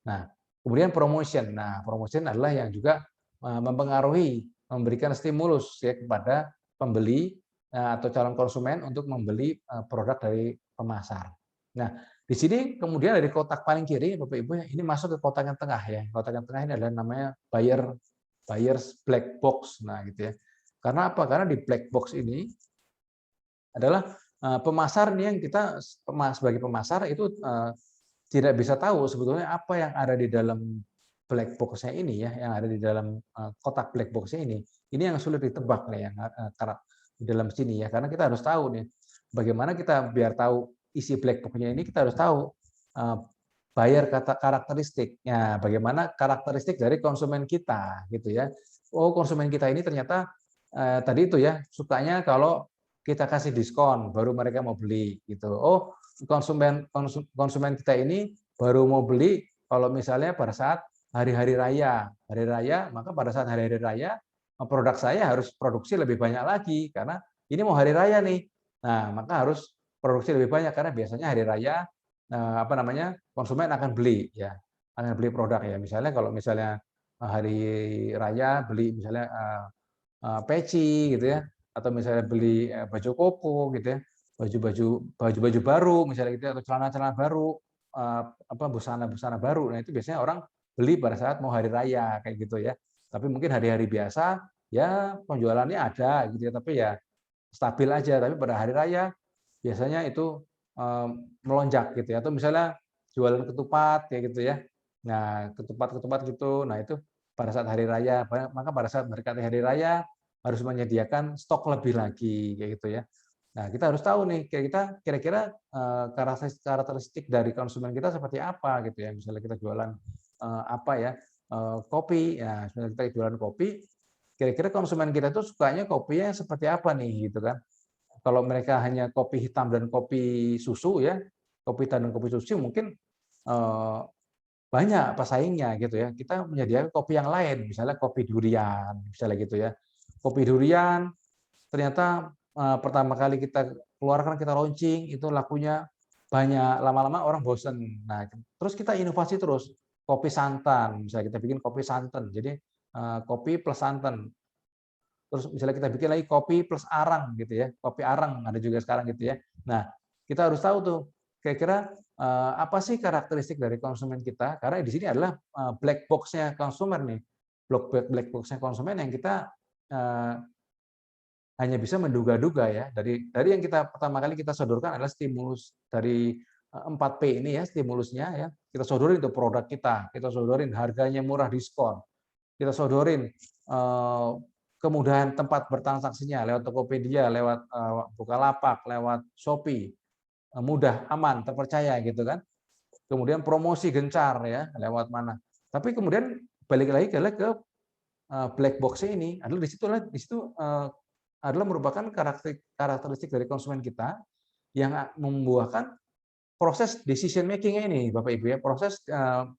Nah, kemudian promotion. Nah, promotion adalah yang juga mempengaruhi, memberikan stimulus ya kepada pembeli atau calon konsumen untuk membeli produk dari pemasar. Nah, Di sini kemudian dari kotak paling kiri, Bapak Ibu, ini masuk ke kotak yang tengah ya. Kotak yang tengah ini adalah namanya buyer's black box. Nah, gitu ya. Karena apa? Karena di black box ini adalah pemasar nih yang kita sebagai pemasar itu tidak bisa tahu sebetulnya apa yang ada di dalam black box-nya ini ya, yang ada di dalam kotak black box-nya ini. Ini yang sulit ditebak nih yang di dalam sini ya. Karena kita harus tahu nih bagaimana kita biar tahu isi black box-nya ini, kita harus tahu buyer karakteristiknya, bagaimana karakteristik dari konsumen kita gitu ya. Oh, konsumen kita ini ternyata tadi itu ya, sukanya kalau kita kasih diskon baru mereka mau beli gitu. Oh, konsumen kita ini baru mau beli kalau misalnya pada saat hari-hari raya. Hari raya, maka pada saat hari-hari raya produk saya harus produksi lebih banyak lagi karena ini mau hari raya nih. Nah, maka harus produksi lebih banyak karena biasanya hari raya konsumen akan beli ya, akan beli produk ya. Misalnya kalau misalnya hari raya beli misalnya peci gitu ya, atau misalnya beli baju koko gitu ya, baju baru misalnya gitu, atau celana-celana baru, busana baru. Nah, itu biasanya orang beli pada saat mau hari raya kayak gitu ya. Tapi mungkin hari-hari biasa ya penjualannya ada gitu ya, tapi ya stabil aja. Tapi pada hari raya biasanya itu melonjak gitu ya. Atau misalnya jualan ketupat kayak gitu ya. Nah, ketupat gitu. Nah, itu pada saat hari raya, maka pada saat mendekati hari raya harus menyediakan stok lebih lagi kayak gitu ya. Nah, kita harus tahu nih kira-kira karakteristik dari konsumen kita seperti apa gitu ya. Misalnya kita jualan kopi, ya misalnya kita jualan kopi, kira-kira konsumen kita itu sukanya kopinya seperti apa nih gitu kan. Kalau mereka hanya kopi hitam dan kopi susu ya, kopi hitam dan kopi susu mungkin banyak pesaingnya gitu ya. Kita menyediakan kopi yang lain, misalnya kopi durian, misalnya gitu ya. Kopi durian ternyata pertama kali kita keluarkan, kita launching itu lakunya banyak, lama-lama orang bosen. Nah, terus kita inovasi terus. Kopi santan, misalnya kita bikin kopi santan. Jadi kopi plus santan. Terus misalnya kita bikin lagi kopi plus arang gitu ya, kopi arang ada juga sekarang gitu ya. Nah, kita harus tahu tuh kira-kira apa sih karakteristik dari konsumen kita, karena di sini adalah black box-nya konsumen nih, black box-nya konsumen yang kita hanya bisa menduga-duga ya. Dari yang kita pertama kali kita sodorkan adalah stimulus dari 4P ini ya, stimulusnya ya. Kita sodorin itu produk kita sodorin harganya murah diskon, kita sodorin kemudahan tempat bertransaksinya lewat Tokopedia, lewat Bukalapak, lewat Shopee, mudah, aman, terpercaya gitu kan. Kemudian promosi gencar ya lewat mana. Tapi kemudian balik lagi ke black box ini adalah di situ adalah merupakan karakteristik dari konsumen kita yang membuahkan proses decision making ini, Bapak Ibu ya, proses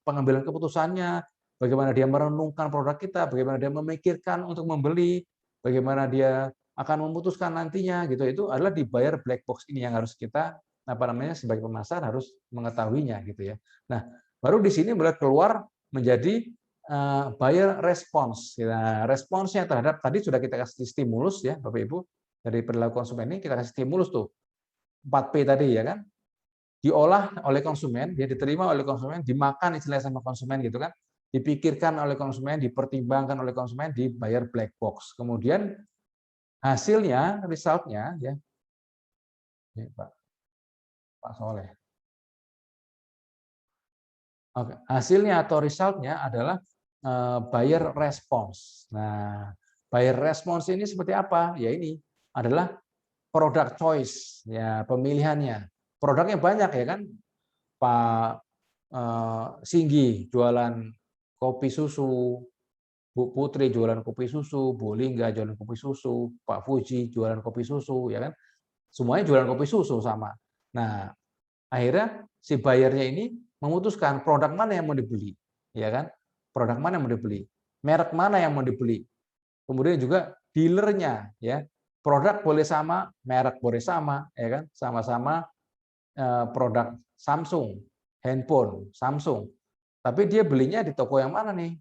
pengambilan keputusannya, bagaimana dia merenungkan produk kita, bagaimana dia memikirkan untuk membeli, bagaimana dia akan memutuskan nantinya gitu. Itu adalah di buyer black box ini yang harus kita sebagai pemasar harus mengetahuinya gitu ya. Nah, baru di sini mulai keluar menjadi buyer response. Nah, responsnya terhadap tadi sudah kita kasih stimulus ya, Bapak Ibu, dari perilaku konsumen ini kita kasih stimulus tuh 4P tadi ya kan. Diolah oleh konsumen, dia diterima oleh konsumen, dimakan istilahnya sama konsumen gitu kan, dipikirkan oleh konsumen, dipertimbangkan oleh konsumen di buyer black box. Kemudian hasilnya, resultnya ya, Pak Soleh. Oke, hasilnya atau resultnya adalah buyer response. Nah, buyer response ini seperti apa? Ya ini adalah product choice, ya pemilihannya. Produknya banyak ya kan, Pak Singgi jualan kopi susu, Bu Putri jualan kopi susu, Bu Lingga jualan kopi susu, Pak Fuji jualan kopi susu, ya kan? Semuanya jualan kopi susu sama. Nah, akhirnya si bayarnya ini memutuskan produk mana yang mau dibeli, ya kan? Produk mana yang mau dibeli, merek mana yang mau dibeli. Kemudian juga dealernya, ya. Produk boleh sama, merek boleh sama, ya kan? Sama-sama produk Samsung, handphone Samsung. Tapi dia belinya di toko yang mana nih?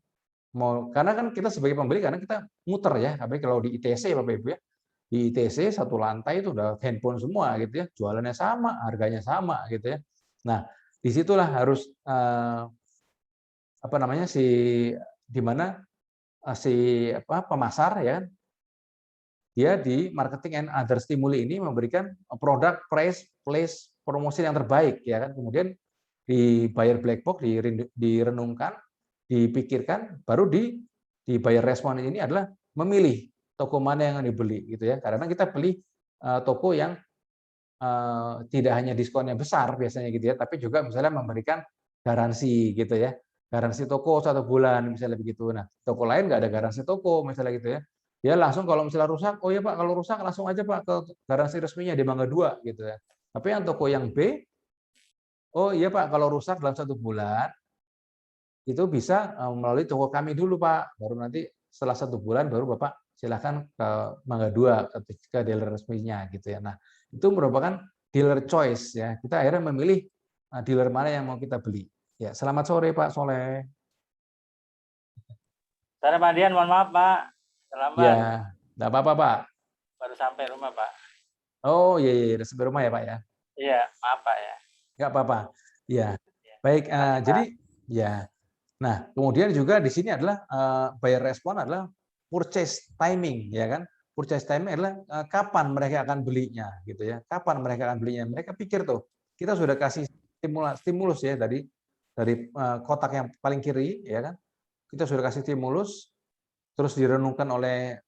Karena kan kita sebagai pembeli karena kita muter ya, tapi kalau di ITC Bapak Ibu ya, di ITC satu lantai itu udah handphone semua gitu ya, jualannya sama, harganya sama gitu ya. Nah, disitulah harus apa namanya di mana pemasar ya, dia di marketing and other stimuli ini memberikan produk, price, place, promosi yang terbaik ya kan. Kemudian di buyer black box direnungkan, dipikirkan, baru di buyer respon ini adalah memilih toko mana yang dibeli gitu ya. Karena kita beli toko yang tidak hanya diskonnya besar biasanya gitu ya, tapi juga misalnya memberikan garansi gitu ya. Garansi toko 1 bulan misalnya begitu. Nah, toko lain nggak ada garansi toko misalnya gitu ya. Dia langsung kalau misalnya rusak, oh ya Pak, kalau rusak langsung aja Pak ke garansi resminya di Mangga 2 gitu ya. Tapi yang toko yang B, oh iya Pak, kalau rusak dalam 1 bulan itu bisa melalui toko kami dulu Pak. Baru nanti setelah 1 bulan baru Bapak silakan ke Mangga 2 ke dealer resminya gitu ya. Nah, itu merupakan dealer choice ya. Kita akhirnya memilih dealer mana yang mau kita beli. Ya, selamat sore Pak Soleh. Sore Pak Dian, mohon maaf Pak. Terlambat. Ya, enggak apa-apa Pak. Baru sampai rumah Pak. Oh iya, iya, udah sampai rumah ya Pak ya. Iya, maaf Pak ya. Enggak apa-apa. Ya, baik. Jadi ya, nah kemudian juga di sini adalah buyer respon adalah purchase timing ya kan. Purchase timing adalah kapan mereka akan belinya gitu ya. Kapan mereka akan belinya. Mereka pikir tuh, kita sudah kasih stimulus ya dari kotak yang paling kiri ya kan. Kita sudah kasih stimulus, terus direnungkan oleh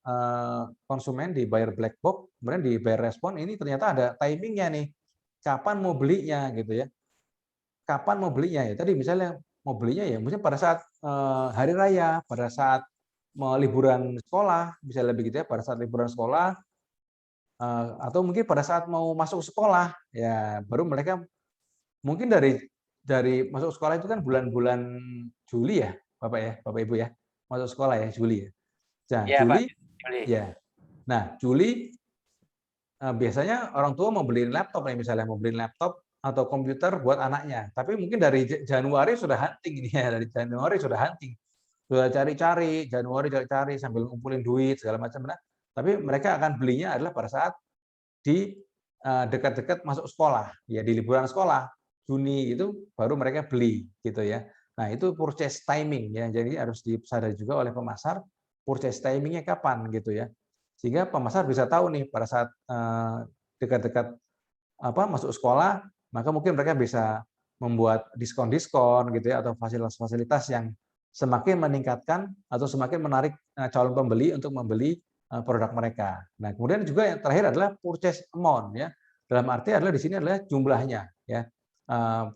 konsumen di buyer black box, kemudian di buyer respon ini ternyata ada timingnya nih, kapan mau belinya gitu ya, kapan mau belinya ya. Tadi misalnya mau belinya ya, misalnya pada saat hari raya, pada saat liburan sekolah, misalnya begitu ya, pada saat liburan sekolah, atau mungkin pada saat mau masuk sekolah, ya baru mereka mungkin dari masuk sekolah itu kan bulan-bulan Juli ya, Bapak ya, Bapak Ibu ya, masuk sekolah ya Juli ya. Nah, Iya, Juli, Pak. Juli. ya. Nah, Juli biasanya orang tua mau beliin laptop nih, misalnya mau beliin laptop atau komputer buat anaknya. Tapi mungkin dari Januari sudah hunting ini ya, dari Januari sudah hunting. Sudah cari-cari, Januari cari sambil ngumpulin duit segala macam. Nah, tapi mereka akan belinya adalah pada saat di dekat-dekat masuk sekolah, ya di liburan sekolah. Juni itu baru mereka beli gitu ya. Nah, itu purchase timing ya. Jadi harus disadari juga oleh pemasar purchase timingnya kapan gitu ya. Sehingga pemasar bisa tahu nih pada saat dekat-dekat masuk sekolah, maka mungkin mereka bisa membuat diskon-diskon gitu ya, atau fasilitas-fasilitas yang semakin meningkatkan atau semakin menarik calon pembeli untuk membeli produk mereka. Nah, kemudian juga yang terakhir adalah purchase amount ya. Dalam arti adalah di sini adalah jumlahnya ya.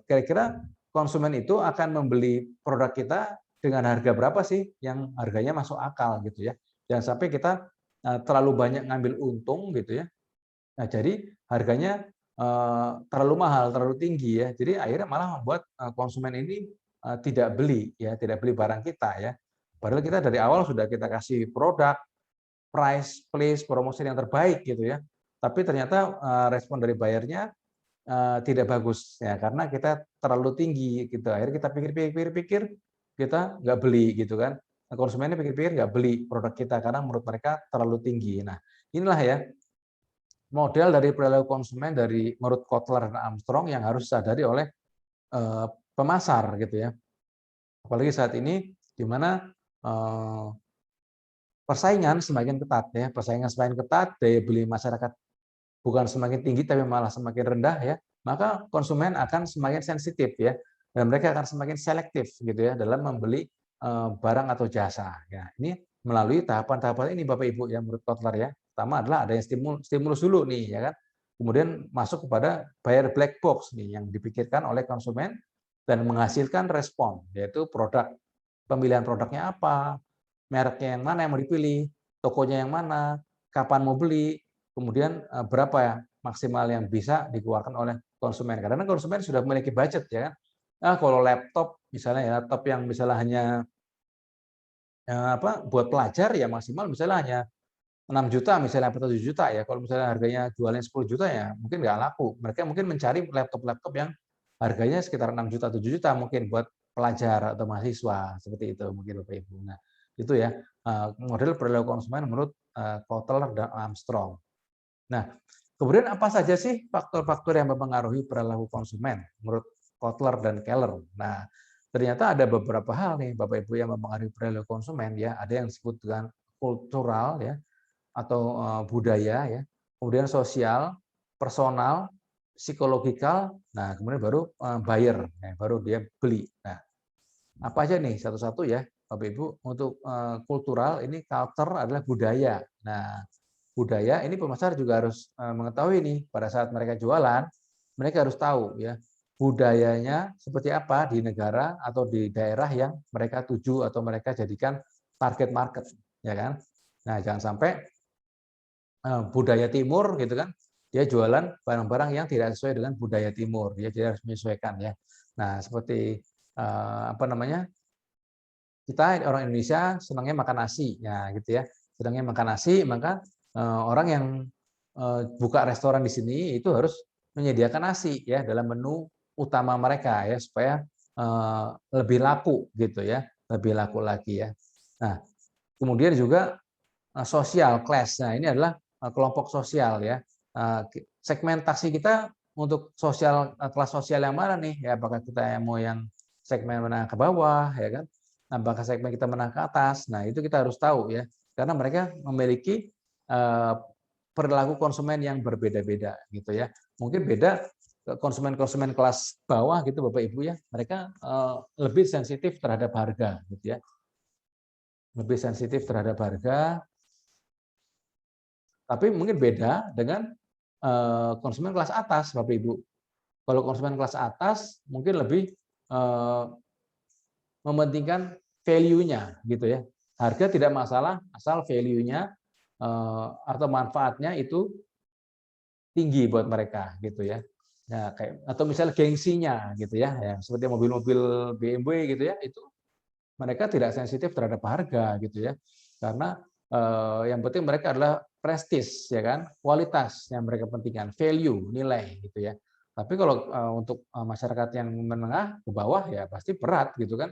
Kira-kira konsumen itu akan membeli produk kita dengan harga berapa sih yang harganya masuk akal gitu ya. Jangan sampai kita terlalu banyak ngambil untung gitu ya. Nah, jadi harganya terlalu mahal, terlalu tinggi ya. Jadi akhirnya malah membuat konsumen ini tidak beli ya, tidak beli barang kita ya. Padahal kita dari awal sudah kita kasih produk, price, place, promosi yang terbaik gitu ya. Tapi ternyata respon dari bayarnya tidak bagus ya, karena kita terlalu tinggi gitu. Akhirnya kita pikir-pikir kita nggak beli gitu kan. Konsumennya pikir-pikir nggak beli produk kita karena menurut mereka terlalu tinggi. Nah, inilah ya model dari perilaku konsumen dari menurut Kotler dan Armstrong yang harus disadari oleh pemasar gitu ya. Apalagi saat ini di mana persaingan semakin ketat ya, persaingan semakin ketat, daya beli masyarakat bukan semakin tinggi tapi malah semakin rendah ya, maka konsumen akan semakin sensitif ya, dan mereka akan semakin selektif gitu ya dalam membeli barang atau jasa. Ya, ini melalui tahapan-tahapan ini Bapak Ibu ya menurut Kotler ya. Pertama adalah ada yang stimulus dulu nih ya kan. Kemudian masuk kepada buyer black box nih yang dipikirkan oleh konsumen dan menghasilkan respon, yaitu produk, pemilihan produknya apa, mereknya yang mana yang mau dipilih, tokonya yang mana, kapan mau beli, kemudian berapa ya maksimal yang bisa dikeluarkan oleh konsumen. Karena konsumen sudah memiliki budget ya kan. Kalau laptop misalnya ya, laptop yang misalnya hanya buat pelajar ya maksimal misalnya hanya 6 juta misalnya atau 7 juta ya. Kalau misalnya harganya jualnya 10 juta ya mungkin nggak laku. Mereka mungkin mencari laptop-laptop yang harganya sekitar 6 juta 7 juta mungkin buat pelajar atau mahasiswa seperti itu mungkin Bapak Ibu. Nah, itu ya model perilaku konsumen menurut Kotler dan Armstrong. Nah, kemudian apa saja sih faktor-faktor yang mempengaruhi perilaku konsumen menurut Kotler dan Keller. Nah, ternyata ada beberapa hal nih Bapak Ibu yang mempengaruhi perilaku konsumen ya. Ada yang disebut dengan kultural ya atau budaya ya. Kemudian sosial, personal, psikologikal. Nah, kemudian baru buyer, nah, baru dia beli. Nah, apa aja nih satu-satu ya Bapak Ibu. Untuk kultural ini culture adalah budaya. Nah, budaya ini pemasar juga harus mengetahui nih pada saat mereka jualan, mereka harus tahu ya budayanya seperti apa di negara atau di daerah yang mereka tuju atau mereka jadikan target market, ya kan? Nah, jangan sampai budaya timur gitu kan, dia jualan barang-barang yang tidak sesuai dengan budaya timur, dia harus menyesuaikan ya. Nah, seperti apa namanya? Kita orang Indonesia senangnya makan nasi, ya gitu ya. Senangnya makan nasi, maka orang yang buka restoran di sini itu harus menyediakan nasi ya dalam menu utama mereka ya supaya lebih laku gitu ya, lebih laku lagi ya. Nah, kemudian juga sosial class. Nah, ini adalah kelompok sosial ya. Segmentasi kita untuk sosial kelas sosial yang mana nih? Ya, apakah kita mau yang segmen menengah ke bawah ya kan? Apakah segmen kita menengah ke atas? Nah, itu kita harus tahu ya. Karena mereka memiliki perilaku konsumen yang berbeda-beda gitu ya. Mungkin beda konsumen-konsumen kelas bawah gitu Bapak Ibu ya. Mereka lebih sensitif terhadap harga gitu ya. Lebih sensitif terhadap harga. Tapi mungkin beda dengan konsumen kelas atas Bapak Ibu. Kalau konsumen kelas atas mungkin lebih mementingkan value-nya gitu ya. Harga tidak masalah asal value-nya atau manfaatnya itu tinggi buat mereka gitu ya. Nah, kayak atau misalnya gengsinya gitu ya, ya seperti mobil-mobil BMW gitu ya, itu mereka tidak sensitif terhadap harga gitu ya. Karena yang penting mereka adalah prestis ya kan, kualitas yang mereka pentingkan, value, nilai gitu ya. Tapi kalau untuk masyarakat yang menengah ke bawah ya pasti berat gitu kan.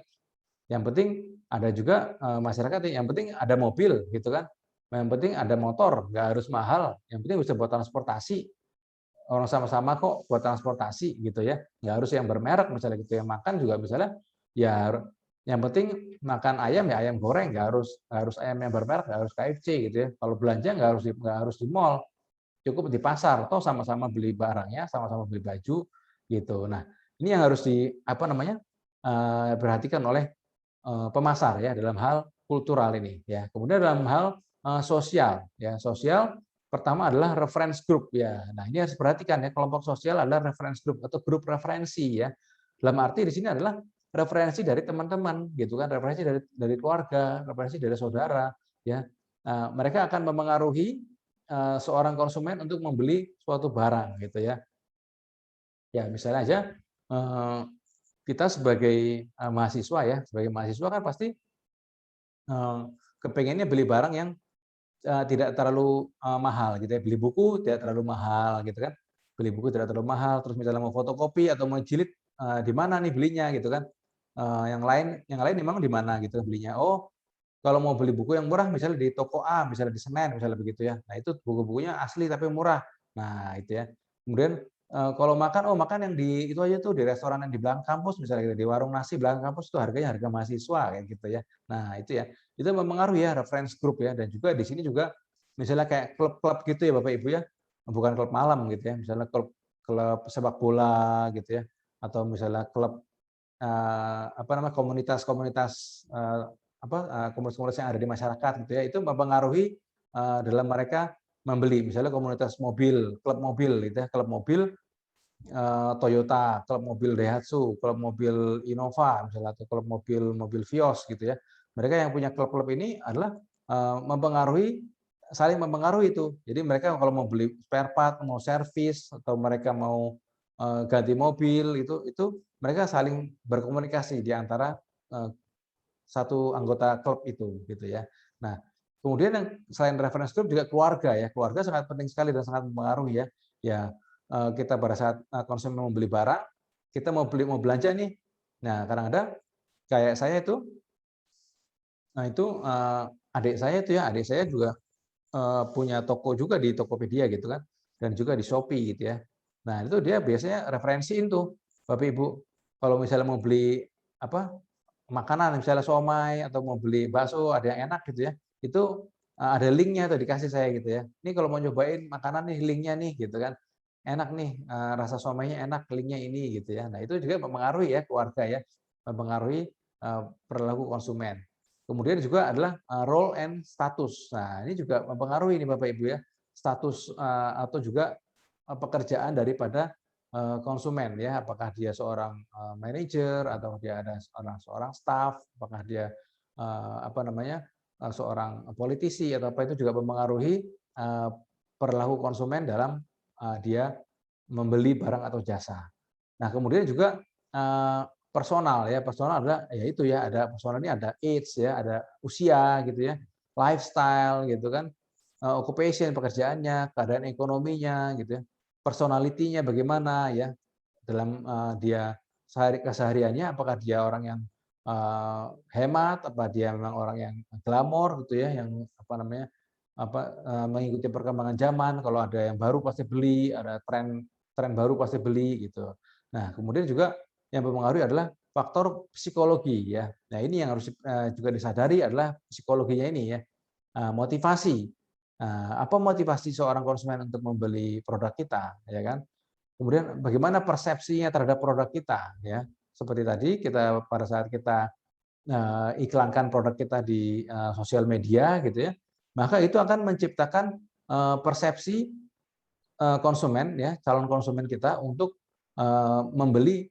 Yang penting ada juga masyarakat yang penting ada mobil gitu kan. Yang penting ada motor, nggak harus mahal. Yang penting bisa buat transportasi. Orang sama-sama kok buat transportasi gitu ya. Nggak harus yang bermerek misalnya gitu. Yang makan juga misalnya ya yang penting makan ayam ya ayam goreng, nggak harus ayam yang bermerek, nggak harus KFC gitu ya. Kalau belanja nggak harus di mall, cukup di pasar. Toh sama-sama beli barangnya, sama-sama beli baju gitu. Nah ini yang harus perhatikan oleh pemasar ya dalam hal kultural ini ya. Kemudian dalam hal sosial ya. Sosial pertama adalah reference group ya. Nah, ini harus perhatikan ya, kelompok sosial adalah reference group atau grup referensi ya. Dalam arti di sini adalah referensi dari teman-teman gitu kan, referensi dari keluarga, referensi dari saudara ya. Nah, mereka akan mempengaruhi seorang konsumen untuk membeli suatu barang gitu ya. Ya, misalnya aja kita sebagai mahasiswa ya, sebagai mahasiswa kan pasti kepengennya beli barang yang tidak terlalu mahal gitu ya. Beli buku tidak terlalu mahal gitu kan. Beli buku tidak terlalu mahal, terus misalnya mau fotokopi atau mau jilid di mana nih belinya gitu kan. Yang lain memang di mana gitu belinya. Oh, kalau mau beli buku yang murah misalnya di toko A, misalnya di Senen misalnya begitu ya. Nah, itu buku-bukunya asli tapi murah. Nah, itu ya. Kemudian kalau makan, makan yang di itu aja tuh di restoran yang di belakang kampus misalnya gitu, di warung nasi belakang kampus itu harganya harga mahasiswa kayak gitu ya. Nah, itu ya. Itu mempengaruhi ya reference group ya, dan juga di sini juga misalnya kayak klub-klub gitu ya Bapak Ibu ya. Bukan klub malam gitu ya. Misalnya klub sepak bola gitu ya, atau misalnya klub komunitas-komunitas komunitas-komunitas yang ada di masyarakat gitu ya, itu mempengaruhi dalam mereka membeli. Misalnya komunitas mobil, klub mobil gitu ya, klub mobil Toyota, klub mobil Daihatsu, klub mobil Innova misalnya, atau klub mobil Vios gitu ya. Mereka yang punya klub-klub ini adalah saling mempengaruhi itu. Jadi mereka kalau mau beli spare part, mau servis, atau mereka mau ganti mobil itu mereka saling berkomunikasi di antara satu anggota klub itu gitu ya. Nah, kemudian yang selain reference group juga keluarga ya. Keluarga sangat penting sekali dan sangat mempengaruhi ya. Ya, kita pada saat konsumen mau beli barang, kita mau belanja nih. Nah, kadang-kadang kayak saya itu adik saya juga punya toko juga di Tokopedia gitu kan, dan juga di Shopee gitu ya. Nah, itu dia biasanya referensiin tuh Bapak Ibu. kalau misalnya mau beli apa makanan, misalnya somai atau mau beli bakso ada yang enak gitu ya, itu ada linknya tuh dikasih saya gitu ya. Ini kalau mau nyobain makanan nih linknya nih gitu kan, enak nih rasa somainya enak, linknya ini gitu ya. Nah itu juga mempengaruhi ya keluarga ya, mempengaruhi perilaku konsumen. Kemudian juga adalah role and status. Nah ini juga mempengaruhi nih Bapak Ibu ya, status atau juga pekerjaan daripada konsumen ya, apakah dia seorang manajer atau dia ada seorang staff, apakah dia apa namanya seorang politisi atau apa, itu juga mempengaruhi perilaku konsumen dalam dia membeli barang atau jasa. Nah kemudian juga personal ya, personal adalah ya itu ya, ada personal ini ada age ya, ada usia gitu ya, lifestyle gitu kan, occupation pekerjaannya, keadaan ekonominya gitu ya, personality-nya bagaimana ya, dalam dia kesehariannya, apakah dia orang yang hemat, apa dia memang orang yang glamor gitu ya, yang apa namanya mengikuti perkembangan zaman, kalau ada yang baru pasti beli, ada tren baru pasti beli gitu. Nah kemudian juga yang mempengaruhi adalah faktor psikologi ya. Nah ini yang harus juga disadari adalah psikologinya ini ya, motivasi. Apa motivasi seorang konsumen untuk membeli produk kita, ya kan? Kemudian bagaimana persepsinya terhadap produk kita, ya? Seperti tadi kita pada saat kita iklankan produk kita di sosial media, gitu ya, maka itu akan menciptakan persepsi konsumen, ya, calon konsumen kita untuk membeli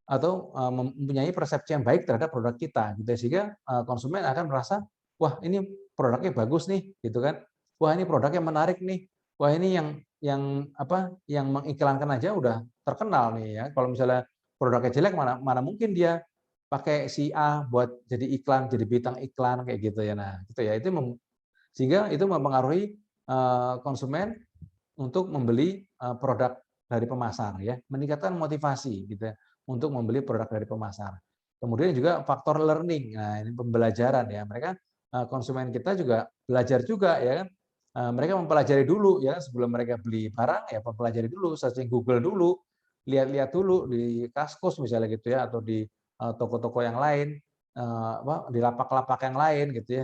atau mempunyai persepsi yang baik terhadap produk kita, gitu ya, sehingga konsumen akan merasa, wah ini produknya bagus nih, gitu kan, wah ini produknya menarik nih, wah ini yang apa yang mengiklankan aja udah terkenal nih ya. Kalau misalnya produknya jelek, mana mungkin dia pakai si A buat jadi iklan, jadi bintang iklan kayak gitu ya. Nah, gitu ya. Sehingga itu mempengaruhi konsumen untuk membeli produk dari pemasar ya, meningkatkan motivasi gitu ya untuk membeli produk dari pemasar. Kemudian juga faktor learning. Nah, ini pembelajaran ya. Mereka konsumen kita juga belajar juga ya kan. Mereka mempelajari dulu ya sebelum mereka beli barang ya, mempelajari dulu, searching Google dulu, lihat-lihat dulu di Kaskus misalnya gitu ya, atau di toko-toko yang lain, di lapak-lapak yang lain gitu ya,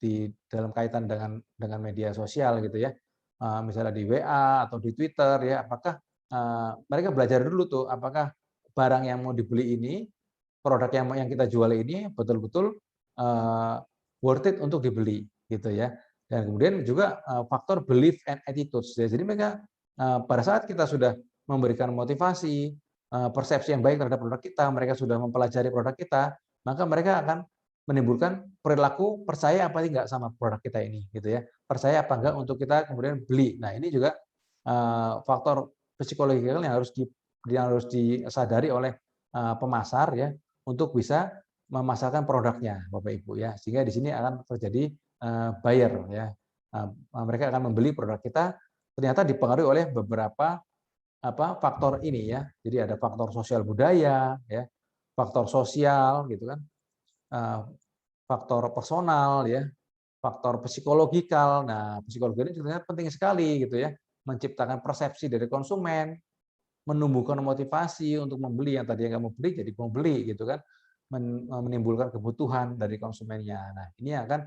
di dalam kaitan dengan media sosial gitu ya, misalnya di WA atau di Twitter ya, apakah mereka belajar dulu tuh apakah barang yang mau dibeli ini, produk yang kita jual ini betul-betul worth it untuk dibeli gitu ya. Dan kemudian juga faktor belief and attitudes ya. Jadi mereka pada saat kita sudah memberikan motivasi, persepsi yang baik terhadap produk kita, mereka sudah mempelajari produk kita, maka mereka akan menimbulkan perilaku percaya apa enggak sama produk kita ini gitu ya. Percaya apa enggak untuk kita kemudian beli. Nah, ini juga faktor psikologikal yang harus disadari oleh pemasar ya untuk bisa memasarkan produknya, Bapak Ibu ya. Sehingga di sini akan terjadi buyer ya. Mereka akan membeli produk kita, ternyata dipengaruhi oleh beberapa faktor ini ya. Jadi ada faktor sosial budaya ya, faktor sosial gitu kan, faktor personal ya, faktor psikologikal. Nah, psikologi ini sebenarnya penting sekali gitu ya, menciptakan persepsi dari konsumen, menumbuhkan motivasi untuk membeli, yang tadi yang kamu beli jadi mau beli gitu kan, menimbulkan kebutuhan dari konsumennya. Nah, ini akan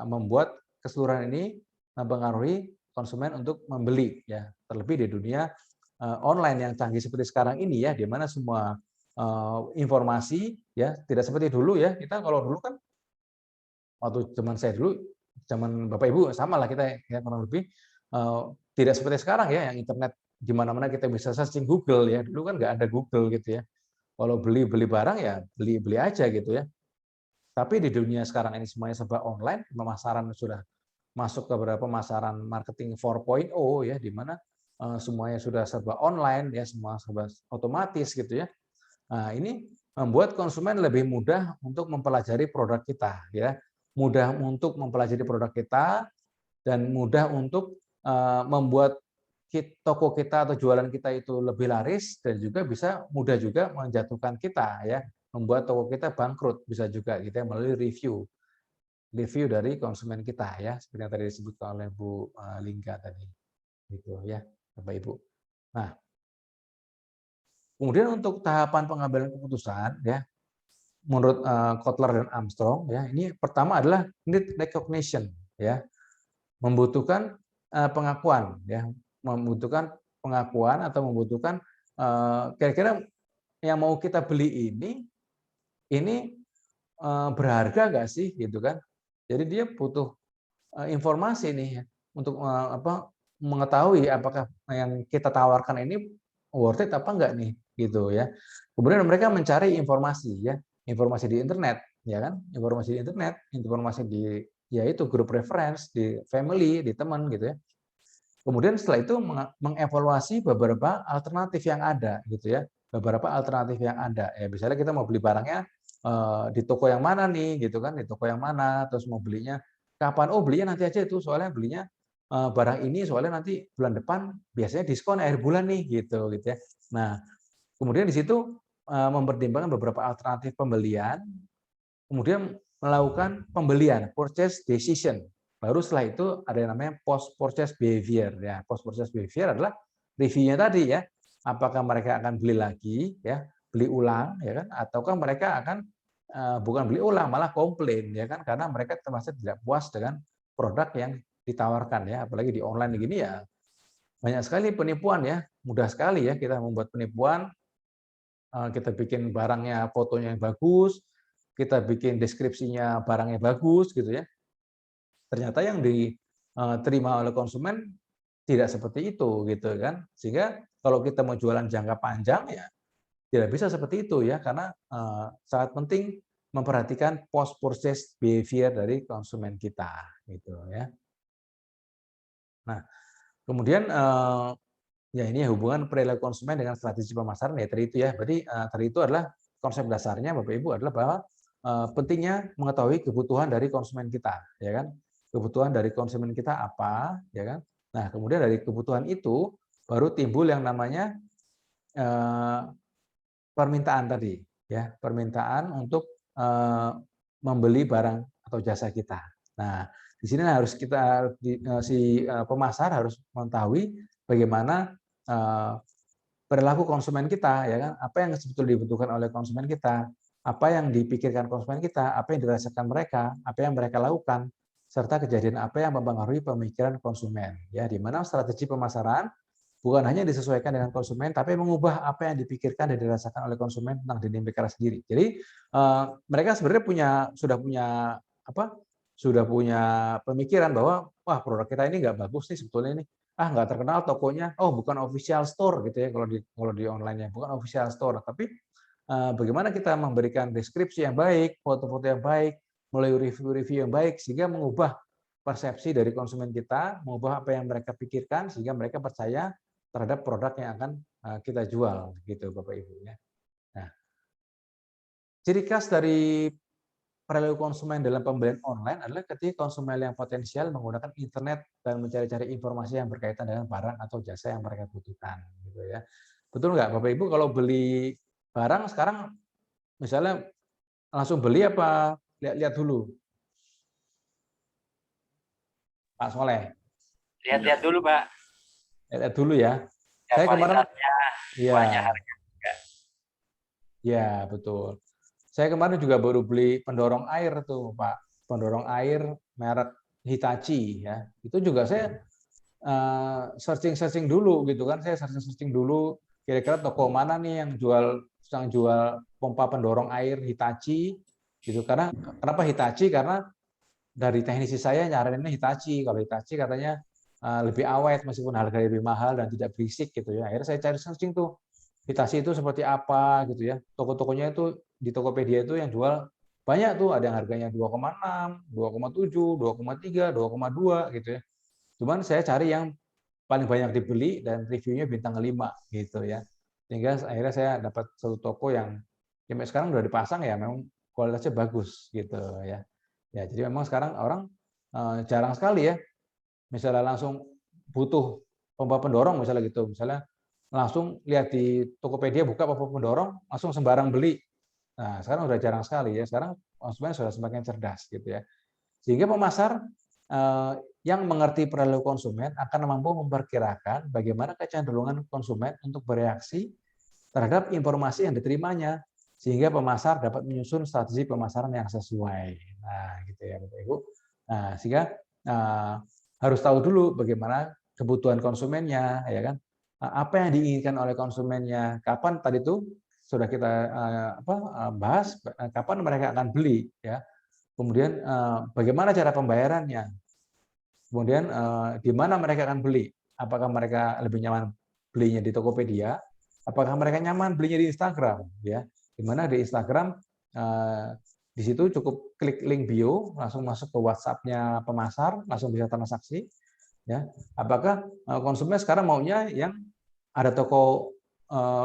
membuat keseluruhan ini mempengaruhi konsumen untuk membeli ya, terlebih di dunia online yang canggih seperti sekarang ini ya, di mana semua informasi ya tidak seperti dulu ya. Kita kalau dulu kan waktu zaman saya dulu, zaman Bapak Ibu sama lah kita ya kurang lebih tidak seperti sekarang ya, yang internet di mana-mana kita bisa searching Google ya. Dulu kan nggak ada Google gitu ya. Kalau beli barang ya beli aja gitu ya. Tapi di dunia sekarang ini semuanya serba online, pemasaran sudah masuk ke beberapa pemasaran marketing 4.0 ya, di mana semuanya sudah serba online ya, semua serba otomatis gitu ya. Nah, ini membuat konsumen lebih mudah untuk mempelajari produk kita ya, mudah untuk mempelajari produk kita dan mudah untuk membuat toko kita atau jualan kita itu lebih laris, dan juga bisa mudah juga menjatuhkan kita ya, membuat toko kita bangkrut bisa juga kita melalui review dari konsumen kita ya, seperti yang tadi disebutkan oleh Bu Lingga tadi gitu ya, Bapak Ibu. Nah, Kemudian untuk tahapan pengambilan keputusan, ya, menurut Kotler dan Armstrong, ya, ini pertama adalah need recognition, ya, membutuhkan pengakuan, ya, membutuhkan pengakuan atau membutuhkan kira-kira yang mau kita beli ini berharga nggak sih, gitu kan? Jadi dia butuh informasi nih ya, untuk mengetahui apakah yang kita tawarkan ini worth it apa enggak nih, gitu ya. Kemudian mereka mencari informasi ya, informasi di internet, ya kan, informasi di internet, informasi di ya itu grup reference, di family, di teman gitu ya. Kemudian setelah itu mengevaluasi beberapa alternatif yang ada gitu ya, beberapa alternatif yang ada. Ya misalnya kita mau beli barangnya di toko yang mana nih gitu kan, di toko yang mana, terus mau belinya kapan? Oh, belinya nanti aja itu soalnya belinya barang ini soalnya nanti bulan depan biasanya diskon akhir bulan nih gitu ya. Nah, kemudian di situ mempertimbangkan beberapa alternatif pembelian, kemudian melakukan pembelian, purchase decision. Baru setelah itu ada yang namanya post purchase behavior. Ya, post purchase behavior adalah reviewnya tadi ya. Apakah mereka akan beli lagi, ya, beli ulang, ya kan? Ataukah mereka akan bukan beli ulang, malah komplain, ya kan? Karena mereka termasuk tidak puas dengan produk yang ditawarkan, ya. Apalagi di online begini ya, banyak sekali penipuan ya. Mudah sekali ya kita membuat penipuan. Kita bikin barangnya, fotonya yang bagus, kita bikin deskripsinya barangnya bagus gitu ya. Ternyata yang diterima oleh konsumen tidak seperti itu gitu kan. Sehingga kalau kita mau jualan jangka panjang ya tidak bisa seperti itu ya, karena sangat penting memperhatikan post purchase behavior dari konsumen kita gitu ya. Nah, kemudian ya ini hubungan perilaku konsumen dengan strategi pemasaran ya tadi itu ya. Berarti tadi itu adalah konsep dasarnya Bapak Ibu adalah bahwa pentingnya mengetahui kebutuhan dari konsumen kita, ya kan? Kebutuhan dari konsumen kita apa, ya kan? Nah, kemudian dari kebutuhan itu baru timbul yang namanya permintaan tadi, ya, permintaan untuk membeli barang atau jasa kita. Nah, di sini harus kita si pemasar harus mengetahui bagaimana perilaku konsumen kita, ya kan? Apa yang sebetulnya dibutuhkan oleh konsumen kita, apa yang dipikirkan konsumen kita, apa yang dirasakan mereka, apa yang mereka lakukan, serta kejadian apa yang mempengaruhi pemikiran konsumen. Ya, di mana strategi pemasaran bukan hanya disesuaikan dengan konsumen, tapi mengubah apa yang dipikirkan dan dirasakan oleh konsumen tentang diri mereka sendiri. Jadi mereka sebenarnya sudah punya pemikiran bahwa wah produk kita ini nggak bagus nih sebetulnya ini, nggak terkenal tokonya, oh bukan official store gitu ya kalau di online-nya, bukan official store. Tapi bagaimana kita memberikan deskripsi yang baik, foto-foto yang baik, melalui review-review yang baik, sehingga mengubah persepsi dari konsumen kita, mengubah apa yang mereka pikirkan, sehingga mereka percaya terhadap produk yang akan kita jual, gitu Bapak Ibu ya. Nah, ciri khas dari perilaku konsumen dalam pembelian online adalah ketika konsumen yang potensial menggunakan internet dan mencari-cari informasi yang berkaitan dengan barang atau jasa yang mereka butuhkan, gitu ya. Betul nggak Bapak Ibu kalau beli barang sekarang misalnya langsung beli apa lihat-lihat dulu? Pak Soleh. Lihat-lihat dulu, Pak. Lihat dulu ya. Ya, Saya kemarin banyak harga juga. Ya, betul. Saya kemarin juga baru beli pendorong air tuh, Pak. Pendorong air merek Hitachi ya. Itu juga saya searching dulu gitu kan. Saya searching dulu kira-kira toko mana nih yang jual pompa pendorong air Hitachi gitu. Karena kenapa Hitachi? Karena dari teknisi saya nyaraninnya Hitachi. Kalau Hitachi katanya lebih awet meskipun harganya lebih mahal dan tidak berisik gitu ya. Akhirnya saya cari searching tuh Hitachi itu seperti apa gitu ya. Toko-tokonya itu di Tokopedia itu yang jual banyak tuh, ada yang harganya 2,6, 2,7, 2,3, 2,2 gitu ya. Cuman saya cari yang paling banyak dibeli dan reviewnya bintang 5 gitu ya. Sehingga akhirnya saya dapat satu toko yang sampai sekarang udah dipasang ya memang kualitasnya bagus gitu ya. Ya, jadi memang sekarang orang jarang sekali ya misalnya langsung butuh pompa pendorong misalnya gitu, misalnya langsung lihat di Tokopedia buka pompa pendorong langsung sembarang beli. Nah, sekarang udah jarang sekali ya. Sekarang konsumen sudah semakin cerdas gitu ya. Sehingga pemasar yang mengerti perilaku konsumen akan mampu memperkirakan bagaimana kecenderungan konsumen untuk bereaksi terhadap informasi yang diterimanya, sehingga pemasar dapat menyusun strategi pemasaran yang sesuai. Nah, gitu ya, Bapak Ibu. Nah, sehingga harus tahu dulu bagaimana kebutuhan konsumennya, ya kan? Apa yang diinginkan oleh konsumennya, kapan tadi itu sudah kita bahas, kapan mereka akan beli, ya. Kemudian bagaimana cara pembayarannya, kemudian di mana mereka akan beli, apakah mereka lebih nyaman belinya di Tokopedia, apakah mereka nyaman belinya di Instagram, ya. Di mana di Instagram di situ cukup klik link bio, langsung masuk ke WhatsApp-nya pemasar, langsung bisa transaksi, ya. Apakah konsumen sekarang maunya yang ada toko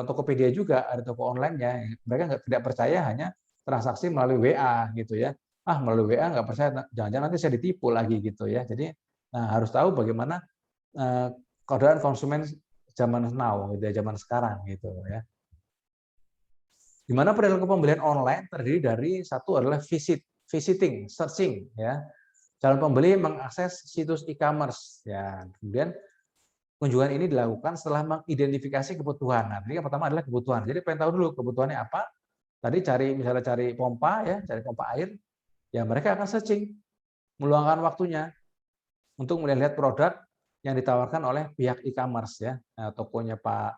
Tokopedia juga, ada toko online-nya. Mereka tidak percaya hanya transaksi melalui WA gitu ya. Melalui WA nggak percaya, jangan-jangan nanti saya ditipu lagi gitu ya. Jadi harus tahu bagaimana keadaan konsumen zaman now, gitu ya, zaman sekarang gitu ya. Di mana perilaku pembelian online terdiri dari satu adalah visiting, searching ya. Calon pembeli mengakses situs e-commerce ya. Kemudian kunjungan ini dilakukan setelah mengidentifikasi kebutuhan. Nah, tadi yang pertama adalah kebutuhan. Jadi pengen tahu dulu kebutuhannya apa. Tadi misalnya cari pompa ya, cari pompa air. Ya mereka akan searching, meluangkan waktunya untuk melihat produk yang ditawarkan oleh pihak e-commerce ya. Nah, tokonya Pak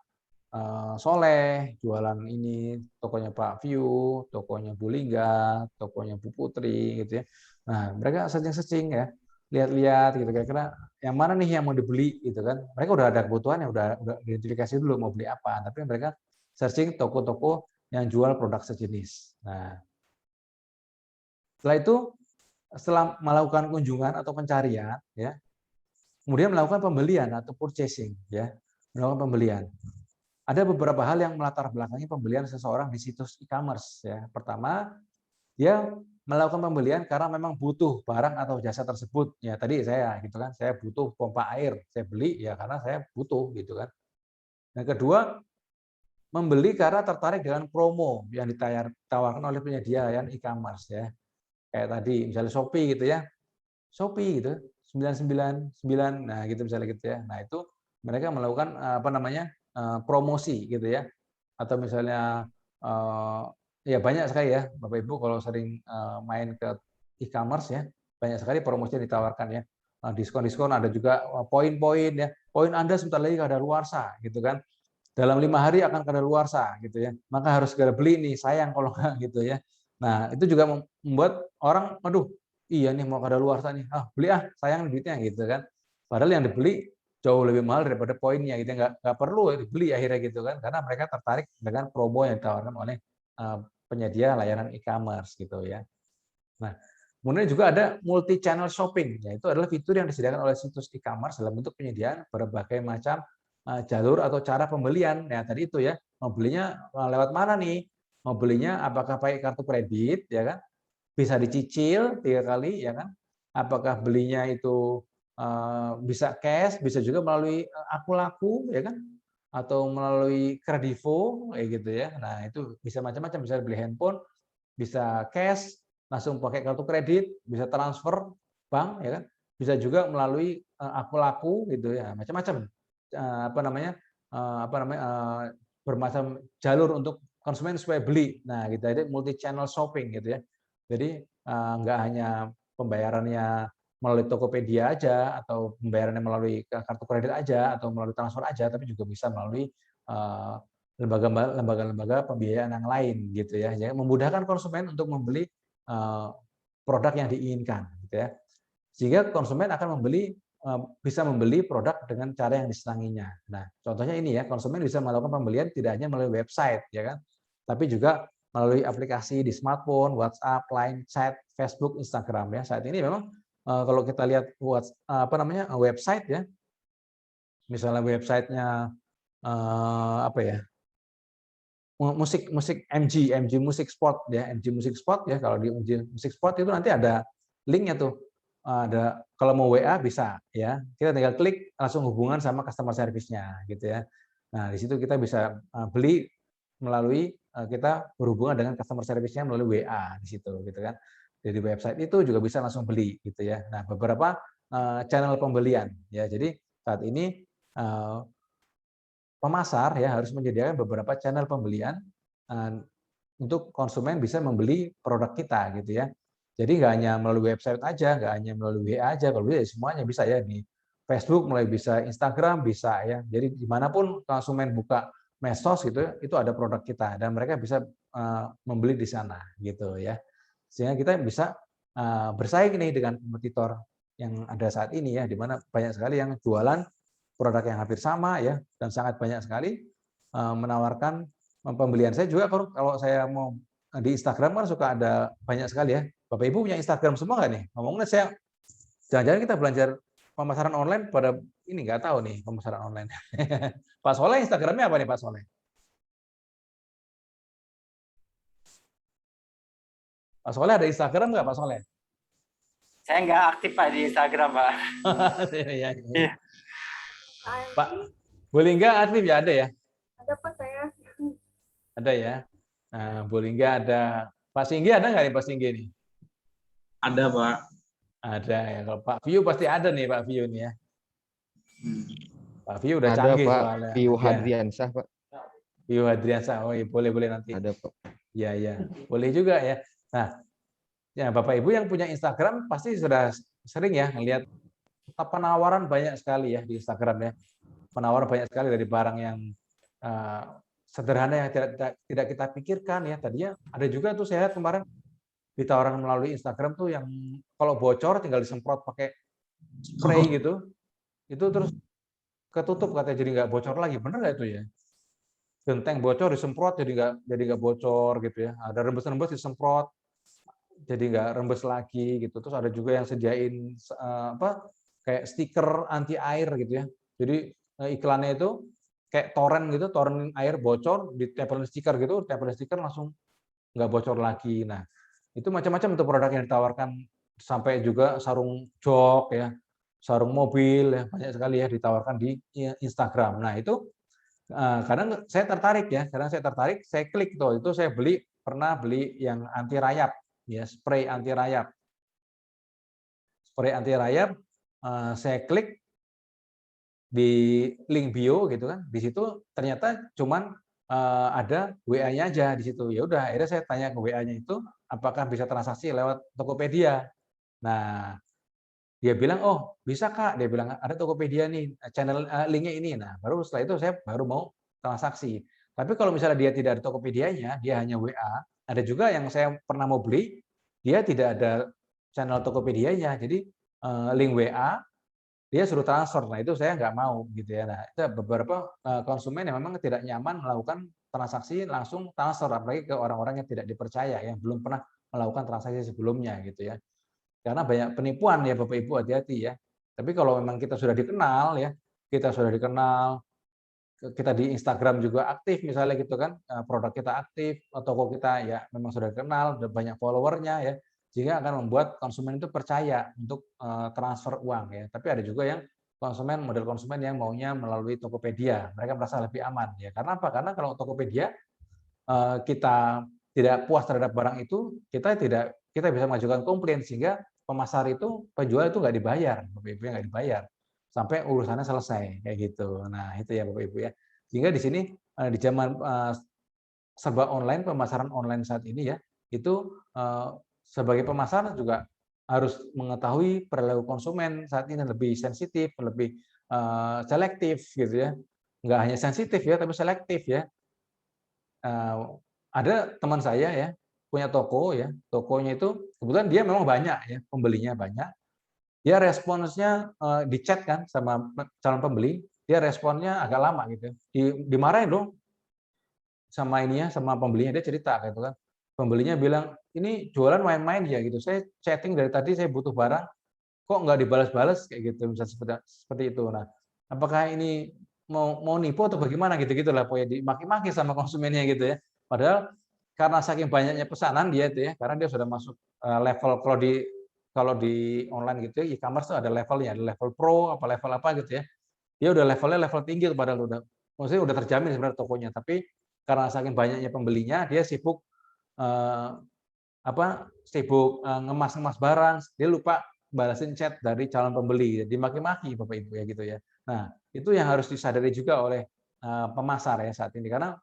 Soleh, jualan ini, tokonya Pak View, tokonya Bu Lingga, tokonya Bu Putri gitu ya. Nah, mereka searching ya, lihat-lihat gitu kira-kira yang mana nih yang mau dibeli gitu kan. Mereka udah ada kebutuhan, udah identifikasi dulu mau beli apa, tapi mereka searching toko-toko yang jual produk sejenis. Nah, setelah itu setelah melakukan kunjungan atau pencarian ya, kemudian melakukan pembelian atau purchasing ya, melakukan pembelian. Ada beberapa hal yang melatar belakangi pembelian seseorang di situs e-commerce ya. Pertama, dia melakukan pembelian karena memang butuh barang atau jasa tersebut. Ya tadi saya gitu kan, saya butuh pompa air, saya beli ya karena saya butuh gitu kan. Yang kedua, membeli karena tertarik dengan promo yang ditawarkan oleh penyedia e-commerce ya. Kayak tadi misalnya Shopee gitu ya. Shopee gitu, 999, nah gitu misalnya gitu ya. Nah, itu mereka melakukan promosi gitu ya. Atau misalnya ya banyak sekali ya Bapak Ibu kalau sering main ke e-commerce ya, banyak sekali promosi yang ditawarkan ya. Diskon-diskon, ada juga poin-poin ya. Poin Anda sebentar lagi kadaluarsa gitu kan. Dalam 5 hari akan kadaluarsa gitu ya. Maka harus segera beli nih, sayang kalau nggak gitu ya. Nah, itu juga membuat orang, aduh, iya nih mau kadaluarsa nih, beli sayang duitnya gitu kan. Padahal yang dibeli jauh lebih mahal daripada poinnya gitu, nggak perlu dibeli akhirnya gitu kan, karena mereka tertarik dengan promo yang ditawarkan oleh penyedia layanan e-commerce gitu ya. Nah, kemudian juga ada multi channel shopping, yaitu adalah fitur yang disediakan oleh situs e-commerce dalam bentuk penyediaan berbagai macam jalur atau cara pembelian. Ya tadi itu ya, mau belinya lewat mana nih? Mau belinya apakah pakai kartu kredit ya kan? Bisa dicicil 3 kali ya kan? Apakah belinya itu bisa cash, bisa juga melalui aku laku ya kan? Atau melalui Kredivo kayak gitu ya. Nah, itu bisa macam-macam, bisa beli handphone, bisa cash, langsung pakai kartu kredit, bisa transfer bank ya kan? Bisa juga melalui aku laku gitu ya, macam-macam. Bermacam jalur untuk konsumen supaya beli. Nah, gitu jadi multi channel shopping gitu ya. Jadi nggak hanya pembayarannya melalui Tokopedia aja atau pembayarannya melalui kartu kredit aja atau melalui transfer aja, tapi juga bisa melalui lembaga-lembaga pembiayaan yang lain gitu ya. Jadi memudahkan konsumen untuk membeli produk yang diinginkan gitu ya. Sehingga konsumen akan bisa membeli produk dengan cara yang disenanginya. Nah, contohnya ini ya, konsumen bisa melakukan pembelian tidak hanya melalui website ya kan, tapi juga melalui aplikasi di smartphone, WhatsApp, Line, Chat, Facebook, Instagram ya. Saat ini memang kalau kita lihat website ya, misalnya websitenya musik MG Music Spot ya, MG Music Spot ya, kalau di MG Music Spot itu nanti ada linknya tuh, ada kalau mau WA bisa ya, kita tinggal klik langsung hubungan sama customer service-nya gitu ya. Nah di situ kita bisa beli melalui kita berhubungan dengan customer service-nya melalui WA di situ gitu kan. Jadi website itu juga bisa langsung beli gitu ya. Nah beberapa channel pembelian ya, jadi saat ini pemasar ya harus menyediakan beberapa channel pembelian untuk konsumen bisa membeli produk kita gitu ya. Jadi nggak hanya melalui website aja, nggak hanya melalui WA aja, kalau bisa semuanya bisa ya, di Facebook, mulai bisa Instagram bisa ya. Jadi dimanapun konsumen buka medsos gitu, itu ada produk kita dan mereka bisa membeli di sana gitu ya. Sehingga kita bisa bersaing nih dengan kompetitor yang ada saat ini ya, di mana banyak sekali yang jualan produk yang hampir sama ya, dan sangat banyak sekali menawarkan pembelian. Saya juga kalau saya mau di Instagram kan suka ada banyak sekali ya. Bapak Ibu punya Instagram semua nggak nih? Ngomongnya saya, jangan-jangan kita belajar pemasaran online pada ini nggak tahu nih pemasaran online. Pak Soleh Instagramnya apa nih Pak Soleh? Pak Soleh ada Instagram nggak Pak Soleh? Saya nggak aktif Pak di Instagram Pak. Ya, ya. Pak Bolingga aktif ya, ada ya? Ada Pak saya. Ada ya. Nah, Bolingga ada. Pak Singgi ada nggak nih Pak Singgi nih? Ada, Pak. Ada ya. Kalau Pak View pasti ada nih Pak View nih ya. Pak View udah Ada canggih Pak, soalnya. View Ya. Hadriansah Pak. View Hadriansah. Oh iya, boleh nanti. Ada Pak. Iya, iya. Boleh juga ya. Nah, ya Bapak Ibu yang punya Instagram pasti sudah sering ya ngelihat penawaran banyak sekali ya di Instagram ya. Penawaran banyak sekali dari barang yang sederhana yang tidak kita pikirkan ya. Tadinya ada juga tuh saya lihat kemarin ditawarkan melalui Instagram tuh yang kalau bocor tinggal disemprot pakai spray gitu. Itu terus ketutup katanya jadi nggak bocor lagi. Bener nggak itu ya? Genteng bocor disemprot jadi nggak bocor gitu ya. Ada rembes-rembes disemprot jadi nggak rembes lagi gitu. Terus ada juga yang sediain kayak stiker anti air gitu ya. Jadi iklannya itu kayak toren gitu, toren air bocor ditempelin stiker gitu, tempelin stiker langsung nggak bocor lagi. Nah, itu macam-macam untuk produk yang ditawarkan, sampai juga sarung jok ya, sarung mobil ya, banyak sekali ya ditawarkan di Instagram. Nah, itu kadang saya tertarik ya, saya klik tuh, itu saya pernah beli yang anti rayap ya, spray anti rayap. Spray anti rayap saya klik di link bio gitu kan, di situ ternyata cuman ada WA-nya aja di situ. Ya udah, akhirnya saya tanya ke WA-nya itu apakah bisa transaksi lewat Tokopedia. Nah, dia bilang, "Oh, bisa Kak." Dia bilang, "Ada Tokopedia nih, channel linknya ini." Nah, baru setelah itu saya baru mau transaksi. Tapi kalau misalnya dia tidak ada Tokopedia-nya, dia hanya WA, ada juga yang saya pernah mau beli, dia tidak ada channel Tokopedia-nya. Jadi link WA dia suruh transfer. Nah, itu saya nggak mau gitu ya. Nah, itu beberapa konsumen yang memang tidak nyaman melakukan transaksi langsung transfer, apalagi ke orang-orang yang tidak dipercaya, yang belum pernah melakukan transaksi sebelumnya gitu ya. Karena banyak penipuan ya Bapak Ibu, hati-hati ya. Tapi kalau memang kita sudah dikenal ya, kita di Instagram juga aktif misalnya gitu kan, produk kita aktif, toko kita ya memang sudah dikenal, udah banyak followernya ya, sehingga akan membuat konsumen itu percaya untuk transfer uang ya. Tapi ada juga yang model konsumen yang maunya melalui Tokopedia, mereka merasa lebih aman ya. Karena apa? Karena kalau Tokopedia kita tidak puas terhadap barang itu, kita bisa mengajukan komplain, sehingga pemasar itu, penjual itu nggak dibayar, Bapak Ibu, nggak dibayar sampai urusannya selesai kayak gitu. Nah, itu ya Bapak Ibu ya. Sehingga di sini di zaman serba online, pemasaran online saat ini ya, itu sebagai pemasar juga harus mengetahui perilaku konsumen saat ini, lebih sensitif, lebih selektif gitu ya. Nggak hanya sensitif ya, tapi selektif ya. Ada teman saya ya, punya toko ya, tokonya itu kebetulan dia memang banyak ya, pembelinya banyak. Dia responsnya di chat kan sama calon pembeli, dia responnya agak lama gitu. Dimarahin dong sama sama pembelinya, dia cerita gitu kan. Pembelinya bilang, "Ini jualan main-main ya gitu. Saya chatting dari tadi, saya butuh barang, kok nggak dibalas-balas," kayak gitu, misalnya seperti itu. Nah, apakah ini mau nipu atau bagaimana gitu-gitulah, pokoknya dimaki-maki sama konsumennya gitu ya. Padahal karena saking banyaknya pesanan dia itu ya, karena dia sudah masuk level, kalau di online gitu ya, e-commerce tuh ada levelnya, ada level pro, apa level apa gitu ya. Dia udah level tinggi padahal maksudnya udah terjamin sebenarnya tokonya, tapi karena saking banyaknya pembelinya, dia sibuk ngemas-ngemas barang, dia lupa balasin chat dari calon pembeli, dimaki-maki Bapak Ibu ya gitu ya. Nah, itu yang harus disadari juga oleh pemasar ya saat ini, karena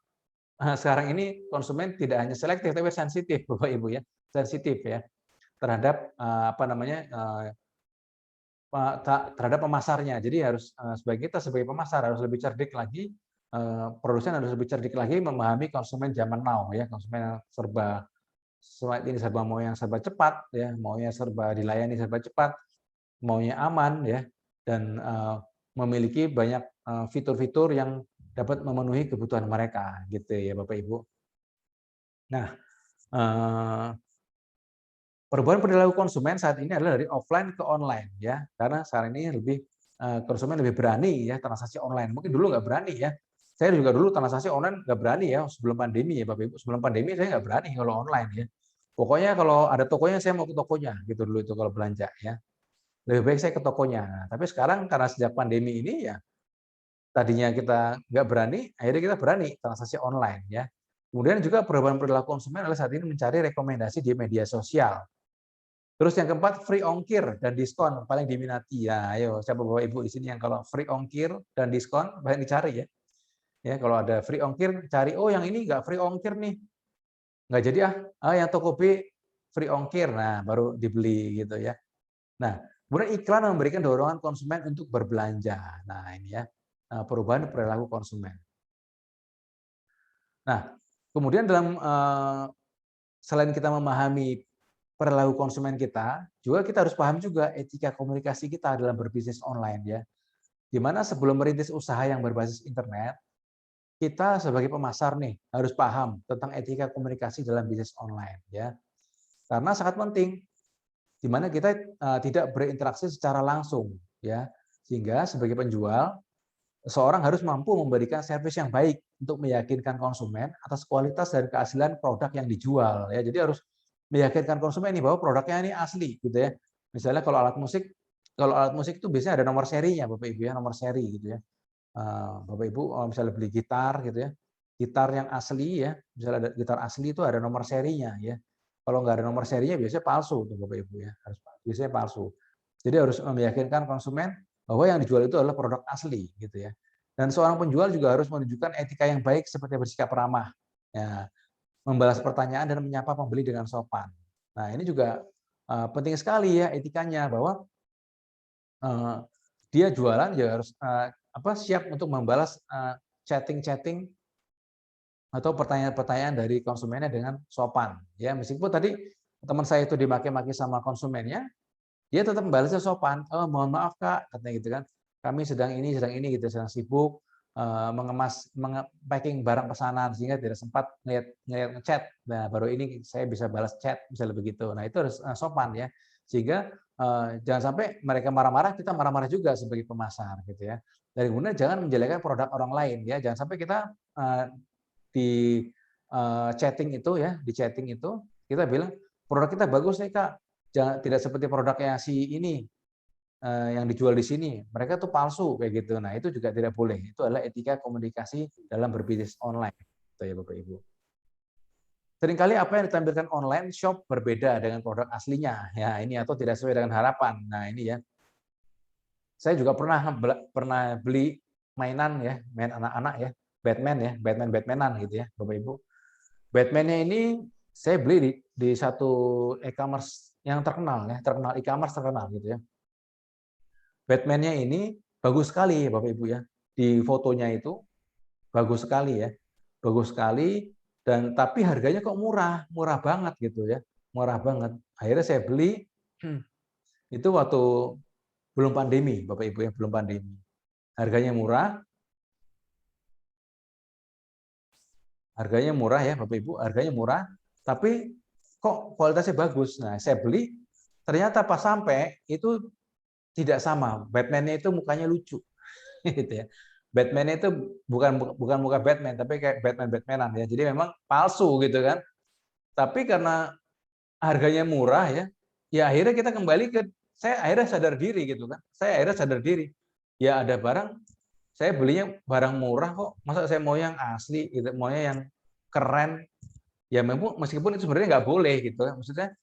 sekarang ini konsumen tidak hanya selektif tapi sensitif, Bapak Ibu ya, sensitif ya terhadap apa namanya terhadap pemasarnya. Jadi harus sebagai kita sebagai pemasar harus lebih cerdik lagi, produsen harus lebih cerdik lagi memahami konsumen zaman now ya, konsumen yang serba ini serba mau yang serba cepat ya, maunya serba dilayani serba cepat, maunya aman ya, dan memiliki banyak fitur-fitur yang dapat memenuhi kebutuhan mereka gitu ya Bapak Ibu. Nah, perubahan perilaku konsumen saat ini adalah dari offline ke online ya, karena sekarang ini lebih konsumen lebih berani ya transaksi online. Mungkin dulu nggak berani ya. Saya juga dulu transaksi online nggak berani ya sebelum pandemi ya Bapak Ibu. Sebelum pandemi saya nggak berani kalau online ya. Pokoknya kalau ada tokonya saya mau ke tokonya gitu dulu itu kalau belanja ya. Lebih baik saya ke tokonya. Nah, tapi sekarang karena sejak pandemi ini ya tadinya kita nggak berani, akhirnya kita berani transaksi online ya. Kemudian juga perubahan perilaku konsumen adalah saat ini mencari rekomendasi di media sosial. Terus yang keempat, free ongkir dan diskon paling diminati. Ya, ayo siapa Bapak Ibu di sini yang kalau free ongkir dan diskon paling dicari ya. Ya, kalau ada free ongkir cari, oh yang ini nggak free ongkir nih. Nggak jadi yang toko B free ongkir. Nah, baru dibeli gitu ya. Nah, kemudian iklan memberikan dorongan konsumen untuk berbelanja. Nah, ini ya perubahan perilaku konsumen. Nah, kemudian dalam selain kita memahami perilaku konsumen kita, juga kita harus paham juga etika komunikasi kita dalam berbisnis online ya. Di mana sebelum merintis usaha yang berbasis internet, kita sebagai pemasar nih harus paham tentang etika komunikasi dalam bisnis online ya. Karena sangat penting di mana kita tidak berinteraksi secara langsung ya. Sehingga sebagai penjual seorang harus mampu memberikan servis yang baik untuk meyakinkan konsumen atas kualitas dan keaslian produk yang dijual ya. Jadi harus meyakinkan konsumen ini bahwa produknya ini asli gitu ya. Misalnya kalau alat musik itu biasanya ada nomor serinya Bapak Ibu ya, nomor seri gitu ya. Bapak Ibu misalnya beli gitar gitu ya. Gitar yang asli ya, misalnya ada gitar asli itu ada nomor serinya ya. Kalau nggak ada nomor serinya biasanya palsu tuh Bapak Ibu ya. Biasanya palsu. Jadi harus meyakinkan konsumen bahwa yang dijual itu adalah produk asli gitu ya. Dan seorang penjual juga harus menunjukkan etika yang baik seperti bersikap ramah, ya, membalas pertanyaan dan menyapa pembeli dengan sopan. Nah ini juga penting sekali ya etikanya bahwa dia jualan juga harus siap untuk membalas chatting-chatting atau pertanyaan-pertanyaan dari konsumennya dengan sopan. Ya meskipun tadi teman saya itu dimaki-maki sama konsumennya, dia tetap membalasnya sopan. Oh, mohon maaf Kak, katanya gitu kan. Kami sedang ini gitu, sedang sibuk packing barang pesanan sehingga tidak sempat ngelihat chat. Nah, baru ini saya bisa balas chat, misalnya begitu. Nah, itu harus sopan ya. Sehingga jangan sampai mereka marah-marah, kita marah-marah juga sebagai pemasar gitu ya. Dan kemudian jangan menjelekkan produk orang lain ya. Jangan sampai kita di chatting itu ya, di chatting itu kita bilang produk kita bagus nih Kak. Jangan tidak seperti produknya si ini yang dijual di sini. Mereka tuh palsu kayak gitu. Nah, itu juga tidak boleh. Itu adalah etika komunikasi dalam berbisnis online. Itu ya Bapak Ibu. Seringkali apa yang ditampilkan online shop berbeda dengan produk aslinya. Ya, ini atau tidak sesuai dengan harapan. Nah, ini ya. Saya juga pernah beli mainan ya, main anak-anak ya, Batman ya, Batmanan gitu ya, Bapak Ibu. Batman-nya ini saya beli di satu e-commerce yang terkenal ya, terkenal e-commerce terkenal gitu ya. Batman-nya ini bagus sekali Bapak Ibu ya. Di fotonya itu bagus sekali ya. Bagus sekali dan tapi harganya kok murah, murah banget gitu ya. Murah banget. Akhirnya saya beli itu waktu belum pandemi Bapak Ibu ya, belum pandemi. Harganya murah. Harganya murah ya Bapak Ibu, harganya murah, tapi kok kualitasnya bagus. Nah, saya beli, ternyata pas sampai itu tidak sama. Batman-nya itu mukanya lucu, gitu ya. Batman-nya itu bukan muka Batman, tapi kayak Batmanan ya. Jadi memang palsu gitu kan. Tapi karena harganya murah ya, ya akhirnya kita kembali ke saya akhirnya sadar diri gitu kan. Saya akhirnya sadar diri. Ya ada barang saya belinya barang murah kok, masa saya mau yang asli gitu, maunya yang keren. Ya memang meskipun itu sebenarnya nggak boleh gitu, maksudnya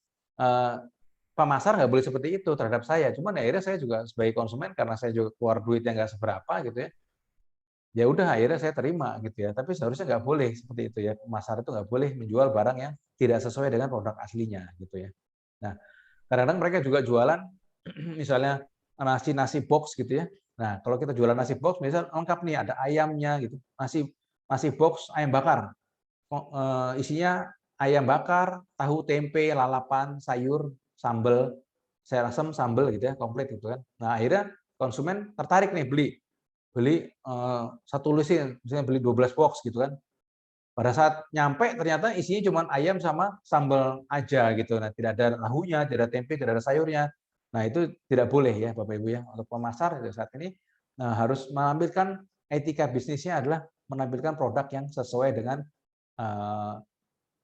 pemasar nggak boleh seperti itu terhadap saya. Cuman akhirnya saya juga sebagai konsumen karena saya juga keluar duit yang nggak seberapa gitu ya. ya udah akhirnya saya terima gitu ya. Tapi seharusnya nggak boleh seperti itu ya. Pemasar itu nggak boleh menjual barang yang tidak sesuai dengan produk aslinya gitu ya. Nah, kadang-kadang mereka juga jualan misalnya nasi box gitu ya. Nah, kalau kita jualan nasi box, misal lengkap nih ada ayamnya gitu. Nasi box ayam bakar. Isinya ayam bakar, tahu, tempe, lalapan, sayur, sambal, sayur asam, sambal gitu ya, komplit gitu kan. Nah, akhirnya konsumen tertarik nih beli satu lusin, misalnya beli 12 box gitu kan. Pada saat nyampe ternyata isinya cuma ayam sama sambal aja gitu. Nah, tidak ada tahunya, tidak ada tempe, tidak ada sayurnya. Nah, itu tidak boleh ya Bapak Ibu ya. Untuk pemasar saat ini harus menampilkan etika bisnisnya adalah menampilkan produk yang sesuai dengan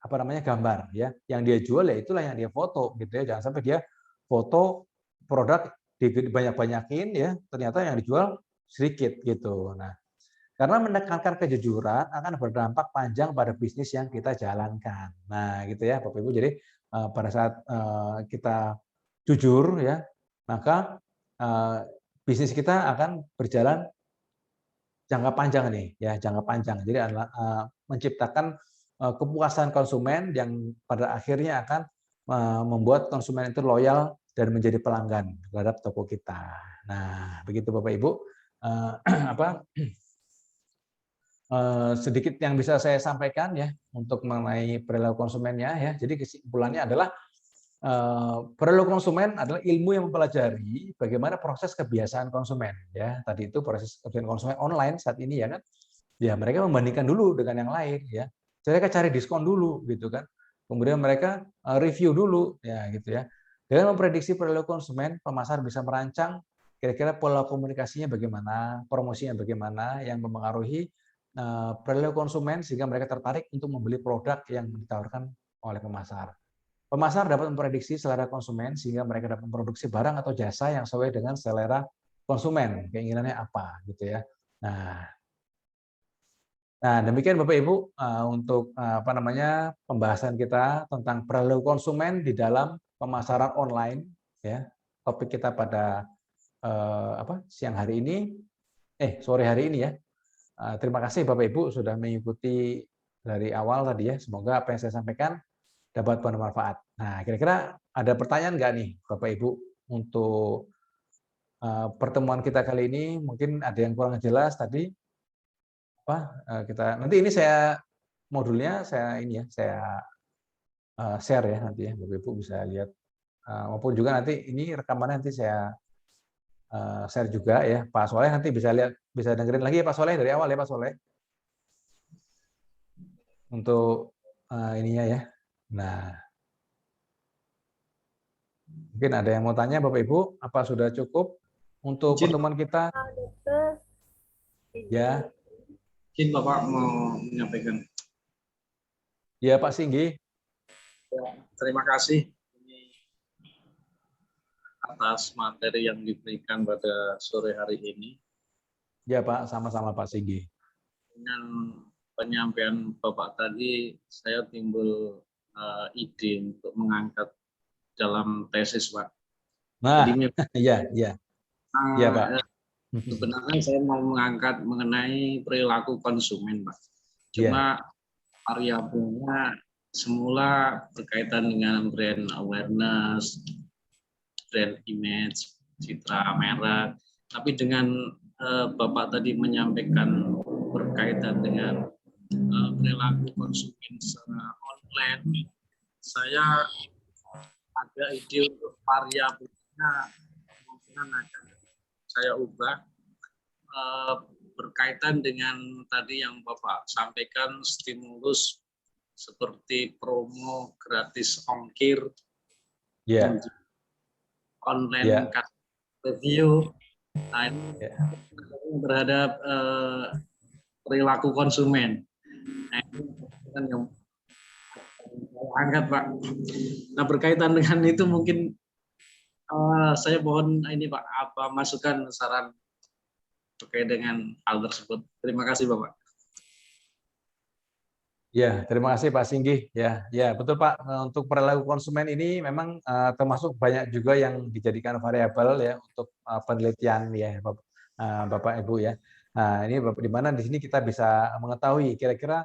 apa namanya gambar ya. Yang dia jual ya itulah yang dia foto gitu ya. Jangan sampai dia foto produk dibanyak-banyakin ya, ternyata yang dijual sedikit gitu. Nah, karena menekankan kejujuran akan berdampak panjang pada bisnis yang kita jalankan. Nah, gitu ya Bapak Ibu. Jadi pada saat kita jujur ya, maka bisnis kita akan berjalan jangka panjang nih ya, jangka panjang. Jadi adalah menciptakan kepuasan konsumen yang pada akhirnya akan membuat konsumen itu loyal dan menjadi pelanggan terhadap toko kita. Nah, begitu Bapak Ibu. Apa sedikit yang bisa saya sampaikan ya untuk mengenai perilaku konsumennya ya. Jadi kesimpulannya adalah perilaku konsumen adalah ilmu yang mempelajari bagaimana proses kebiasaan konsumen ya. Tadi itu proses kebiasaan konsumen online saat ini ya kan. Ya mereka membandingkan dulu dengan yang lain ya. Mereka cari diskon dulu gitu kan. Kemudian mereka review dulu ya gitu ya. Dengan memprediksi perilaku konsumen, pemasar bisa merancang kira-kira pola komunikasinya bagaimana, promosinya bagaimana yang mempengaruhi perilaku konsumen sehingga mereka tertarik untuk membeli produk yang ditawarkan oleh pemasar. Pemasar dapat memprediksi selera konsumen sehingga mereka dapat memproduksi barang atau jasa yang sesuai dengan selera konsumen, keinginannya apa gitu ya. Nah, demikian Bapak Ibu untuk apa namanya pembahasan kita tentang perilaku konsumen di dalam pemasaran online ya. Topik kita pada siang hari ini sore hari ini ya. Terima kasih Bapak Ibu sudah mengikuti dari awal tadi ya. Semoga apa yang saya sampaikan dapat bermanfaat. Nah, kira-kira ada pertanyaan nggak nih Bapak Ibu untuk pertemuan kita kali ini? Mungkin ada yang kurang jelas tadi. Kita nanti ini saya modulnya saya share ya nanti ya Bapak Ibu bisa lihat maupun juga nanti ini rekamannya nanti saya share juga ya. Pak Soleh nanti bisa lihat, bisa dengerin lagi ya Pak Soleh dari awal ya Pak Soleh. Untuk ininya ya. Nah, mungkin ada yang mau tanya Bapak Ibu, apa sudah cukup untuk pertemuan kita? Ya. Izin Bapak mau menyampaikan. Ya Pak Singgi. Ya, terima kasih atas materi yang diberikan pada sore hari ini. Ya Pak, sama-sama Pak Singgi. Dengan penyampaian Bapak tadi, saya timbul ide untuk mengangkat dalam tesis, Pak. Nah, jadi, iya Pak. Sebenarnya saya mau mengangkat mengenai perilaku konsumen, Pak. Cuma variabelnya semula berkaitan dengan brand awareness, brand image, citra merek. Tapi dengan Bapak tadi menyampaikan berkaitan dengan perilaku konsumen secara online, saya ada ide untuk variabelnya kemungkinan akan saya ubah berkaitan dengan tadi yang Bapak sampaikan, stimulus seperti promo gratis ongkir, online review. Nah, ini terhadap perilaku konsumen. Nah, ini kan yang angkat Pak. Nah, berkaitan dengan itu mungkin saya mohon ini Pak, apa masukan saran terkait dengan hal tersebut. Terima kasih Bapak. Ya, terima kasih Pak Singgi. Ya, betul Pak. Untuk perilaku konsumen ini memang termasuk banyak juga yang dijadikan variabel ya untuk penelitian ya Bapak Ibu ya. Nah, ini di mana di sini kita bisa mengetahui kira-kira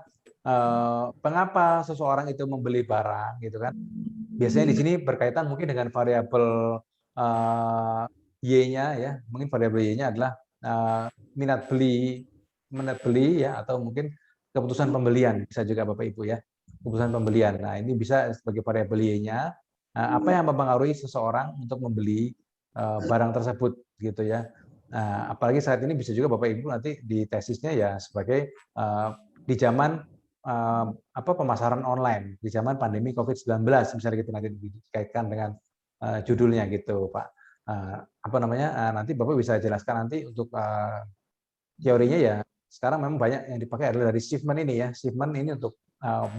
mengapa seseorang itu membeli barang gitu kan. Biasanya di sini berkaitan mungkin dengan variabel Y-nya ya. Mungkin variabel Y-nya adalah minat beli ya, atau mungkin keputusan pembelian, bisa juga Bapak Ibu ya. Keputusan pembelian. Nah, ini bisa sebagai variabel Y-nya. Apa yang mempengaruhi seseorang untuk membeli barang tersebut gitu ya. Nah, apalagi saat ini bisa juga Bapak Ibu nanti di tesisnya ya sebagai di zaman pemasaran online, di zaman pandemi COVID-19 misalnya gitu, nanti dikaitkan dengan judulnya gitu Pak. Nanti Bapak bisa jelaskan nanti untuk teorinya ya. Sekarang memang banyak yang dipakai adalah dari Schiffman ini ya. Schiffman ini untuk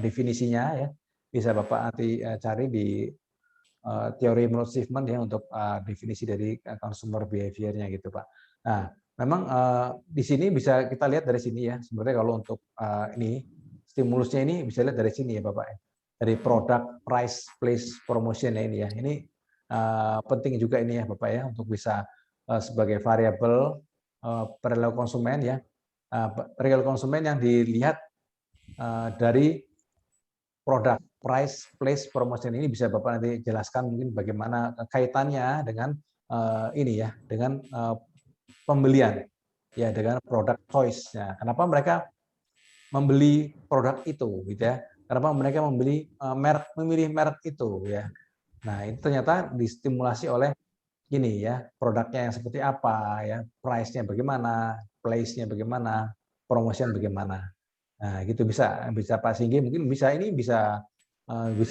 definisinya ya. Bisa Bapak nanti cari di teori menurut Schiffman ya untuk definisi dari consumer behavior-nya gitu Pak. Nah, memang di sini bisa kita lihat dari sini ya. Sebenarnya kalau untuk ini stimulusnya ini bisa lihat dari sini ya Bapak ya. Dari product, price, place, promotion ya ini ya. Ini penting juga ini ya Bapak ya untuk bisa sebagai variabel perilaku konsumen ya. Perilaku konsumen yang dilihat dari produk, price, place, promotion ini bisa Bapak nanti jelaskan mungkin bagaimana kaitannya dengan ini ya, dengan pembelian ya, dengan produk choice. Ya, kenapa mereka membeli produk itu gitu ya? Kenapa mereka memilih merek itu ya? Nah, itu ternyata distimulasi oleh ini ya, produknya yang seperti apa ya, price-nya bagaimana, place-nya bagaimana, promotion bagaimana. Nah, gitu bisa Pak Singgi, mungkin bisa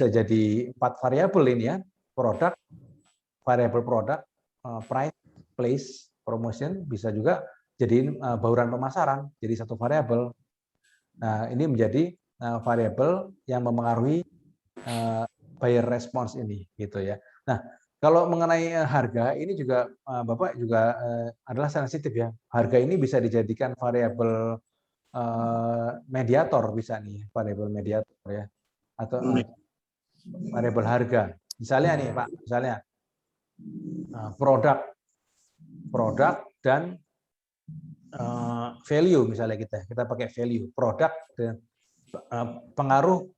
jadi 4 variabel ini ya. Produk, variabel produk, price, place, promotion, bisa juga jadiin bauran pemasaran, jadi satu variabel. Nah, ini menjadi variabel yang mempengaruhi buyer response ini gitu ya. Nah, kalau mengenai harga ini juga Bapak juga adalah sensitif ya. Harga ini bisa dijadikan variabel mediator, bisa nih variabel mediator ya, atau variabel harga. Misalnya nih Pak, misalnya produk dan value, misalnya kita pakai value, produk dan pengaruh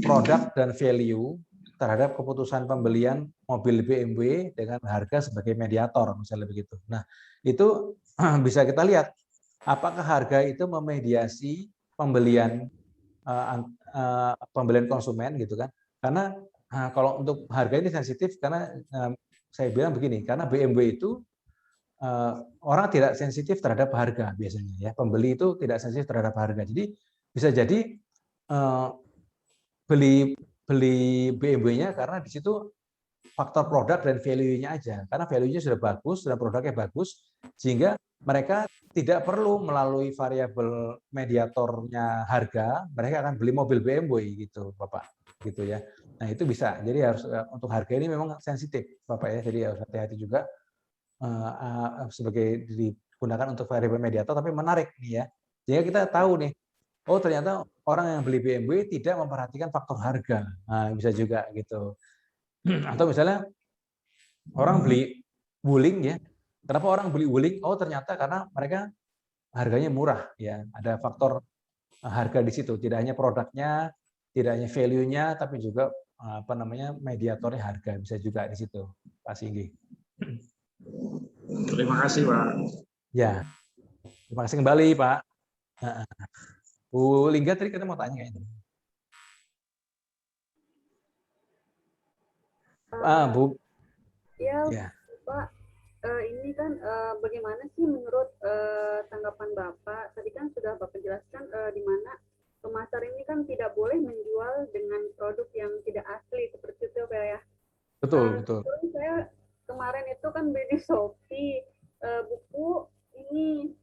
produk dan value terhadap keputusan pembelian mobil BMW dengan harga sebagai mediator, misalnya begitu. Nah, itu bisa kita lihat apakah harga itu memediasi pembelian konsumen gitu kan. Karena kalau untuk harga ini sensitif karena saya bilang begini, karena BMW itu orang tidak sensitif terhadap harga biasanya ya. Pembeli itu tidak sensitif terhadap harga. Jadi bisa jadi beli BMW-nya karena di situ faktor produk dan value-nya aja. Karena value-nya sudah bagus, sudah produknya bagus, sehingga mereka tidak perlu melalui variabel mediatornya harga, mereka akan beli mobil BMW gitu, Bapak. Gitu ya. Nah, itu bisa. Jadi harus untuk harga ini memang sensitif, Bapak ya. Jadi harus hati-hati juga sebagai digunakan untuk variabel mediator, tapi menarik nih ya. Sehingga kita tahu nih, oh ternyata orang yang beli BMW tidak memperhatikan faktor harga. Nah, bisa juga gitu. Atau misalnya orang beli Wuling ya. Kenapa orang beli Wuling? Oh ternyata karena mereka harganya murah ya. Ada faktor harga di situ. Tidak hanya produknya, tidak hanya value-nya, tapi juga mediatornya harga, bisa juga di situ, Pak Singgi. Terima kasih Pak. Ya, terima kasih kembali Pak. Bu Lingga tadi kita mau tanya kayaknya. Bu. Ya, Pak. Ini kan bagaimana sih menurut tanggapan Bapak? Tadi kan sudah Bapak jelaskan di mana pemasar ini kan tidak boleh menjual dengan produk yang tidak asli seperti itu Pak ya. Betul. Terus saya kemarin itu kan beli di Shopee buku ini.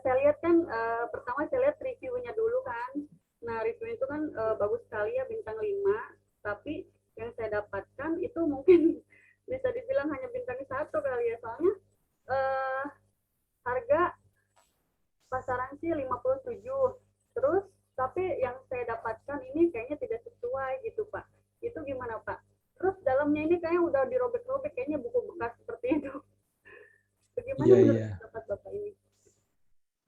Saya lihat kan pertama saya lihat reviewnya dulu kan. Nah, review itu kan bagus sekali ya, bintang 5. Tapi yang saya dapatkan itu mungkin bisa dibilang hanya bintang 1 kali ya. Soalnya harga pasaran sih 57. Terus tapi yang saya dapatkan ini kayaknya tidak sesuai gitu Pak. Itu gimana Pak? Terus dalamnya ini kayaknya udah dirobek-robek, kayaknya buku bekas seperti itu. Bagaimana menurut pendapat Bapak ini?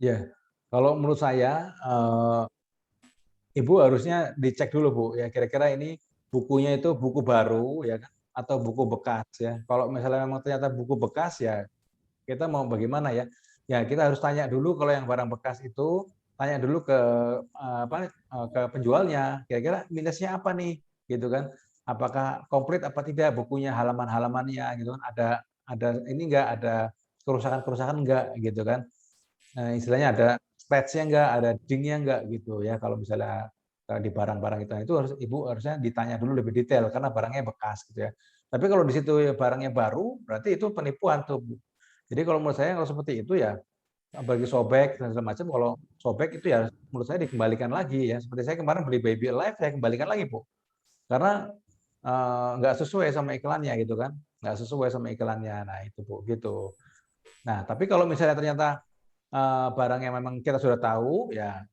Ya, kalau menurut saya Ibu harusnya dicek dulu Bu, ya kira-kira ini bukunya itu buku baru ya kan, atau buku bekas ya. Kalau misalnya memang ternyata buku bekas ya kita mau bagaimana ya? Ya kita harus tanya dulu kalau yang barang bekas itu tanya dulu ke ke penjualnya, kira-kira minusnya apa nih, gitu kan? Apakah komplit apa tidak bukunya, halaman-halamannya gitu kan? Ada ini enggak, ada kerusakan-kerusakan enggak gitu kan? Nah, istilahnya ada scratch-nya enggak, ada dingnya enggak gitu ya. Kalau misalnya di barang-barang itu harus Ibu harusnya ditanya dulu lebih detail karena barangnya bekas gitu ya. Tapi kalau di situ barangnya baru, berarti itu penipuan tuh. Jadi kalau menurut saya kalau seperti itu ya bagi sobek dan segala macam, kalau sobek itu ya menurut saya dikembalikan lagi ya. Seperti saya kemarin beli Baby Alive, saya kembalikan lagi Bu. Karena nggak sesuai sama iklannya gitu kan, nggak sesuai sama iklannya. Nah itu Bu gitu. Nah tapi kalau misalnya ternyata barang yang memang kita sudah tahu ya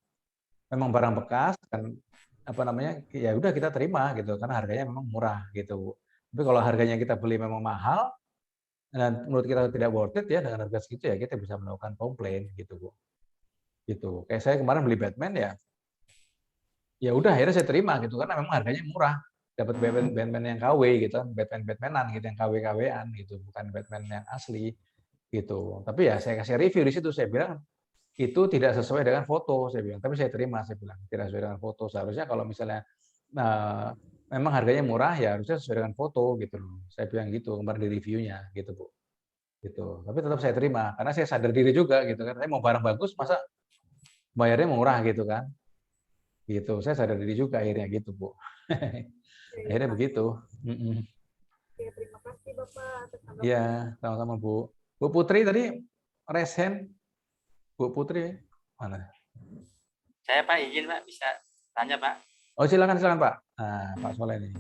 memang barang bekas dan apa namanya ya udah kita terima gitu karena harganya memang murah gitu Bu. Tapi kalau harganya kita beli memang mahal dan menurut kita tidak worth it ya dengan harga segitu ya kita bisa melakukan komplain gitu Bu. Gitu. Kayak saya kemarin beli Batman ya, ya udah akhirnya saya terima gitu karena memang harganya murah. Dapat Batman yang KW gitu kan, Batmanan gitu yang KW-KW-an gitu, bukan Batman yang asli gitu. Tapi ya saya kasih review di situ, saya bilang itu tidak sesuai dengan foto, saya bilang. Tapi saya terima, saya bilang tidak sesuai dengan foto. Seharusnya kalau misalnya memang harganya murah ya harusnya sesuai dengan foto gitu loh. Saya bilang gitu kemarin di reviewnya gitu Bu. Gitu. Tapi tetap saya terima karena saya sadar diri juga gitu kan. Saya mau barang bagus masa bayarnya murah gitu kan. Gitu. Saya sadar diri juga akhirnya gitu, Bu. Akhirnya begitu. Oke, terima kasih Bapak atas tanggapan. Iya, sama-sama Bu. Bu Putri tadi raise hand. Bu Putri mana? Saya Pak izin Pak bisa tanya Pak. Oh silakan Pak. Nah, Pak Soleh nih.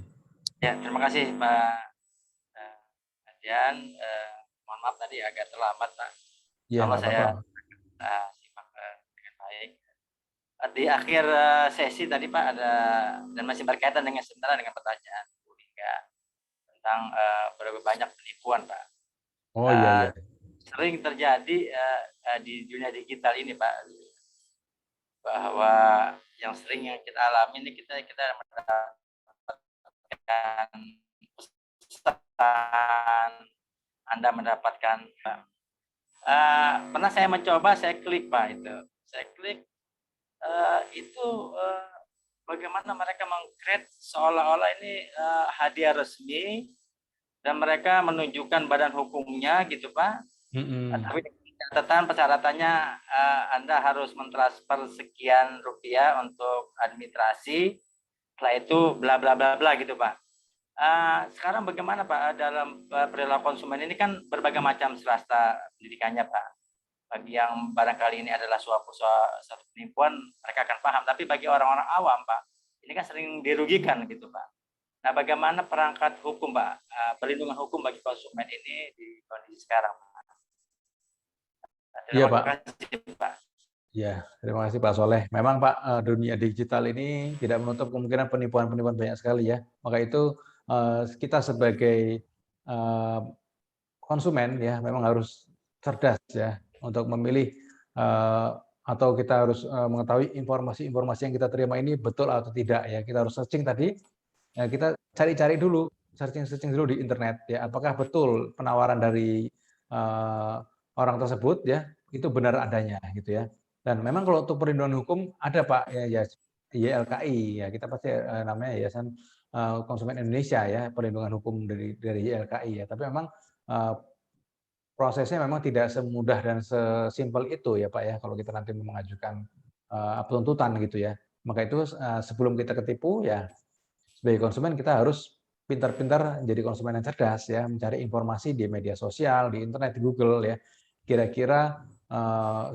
Ya terima kasih Pak Adian. Mohon maaf tadi agak terlambat Pak. Iya Kalau nggak saya apa-apa. simak dengan baik. Di akhir sesi tadi Pak ada dan masih berkaitan dengan sebenarnya dengan pertanyaan Bu Lingga tentang berapa banyak penipuan Pak. Oh iya. Sering terjadi di dunia digital ini Pak, bahwa yang sering yang kita alami ini kita mendapatkan pesan, Anda mendapatkan pernah saya mencoba, saya klik Pak itu, saya klik bagaimana mereka meng-create seolah-olah ini hadiah resmi dan mereka menunjukkan badan hukumnya gitu Pak. Tapi catatan persyaratannya Anda harus mentransfer sekian rupiah untuk administrasi, setelah itu bla bla bla bla gitu Pak. Sekarang bagaimana Pak dalam perilaku konsumen ini kan berbagai macam strata pendidikannya Pak. Bagi yang barangkali ini adalah suatu penipuan mereka akan paham, tapi bagi orang-orang awam Pak, ini kan sering dirugikan gitu Pak. Nah bagaimana perangkat hukum Pak, perlindungan hukum bagi konsumen ini di kondisi sekarang Pak? Iya Pak. Kasih, Pak. Ya, terima kasih Pak Soleh. Memang Pak, dunia digital ini tidak menutup kemungkinan penipuan-penipuan banyak sekali ya. Maka itu kita sebagai konsumen ya memang harus cerdas ya untuk memilih atau kita harus mengetahui informasi-informasi yang kita terima ini betul atau tidak ya. Kita harus searching tadi, ya, kita cari-cari dulu, searching dulu di internet ya. Apakah betul penawaran dari orang tersebut ya itu benar adanya gitu ya. Dan memang kalau untuk perlindungan hukum ada Pak ya YLKI ya, kita pasti namanya Yayasan Konsumen Indonesia ya, perlindungan hukum dari YLKI ya. Tapi memang prosesnya memang tidak semudah dan sesimpel itu ya Pak ya kalau kita nanti mengajukan tuntutan gitu ya. Maka itu sebelum kita ketipu ya sebagai konsumen kita harus pintar-pintar jadi konsumen yang cerdas ya, mencari informasi di media sosial, di internet, di Google ya. Kira-kira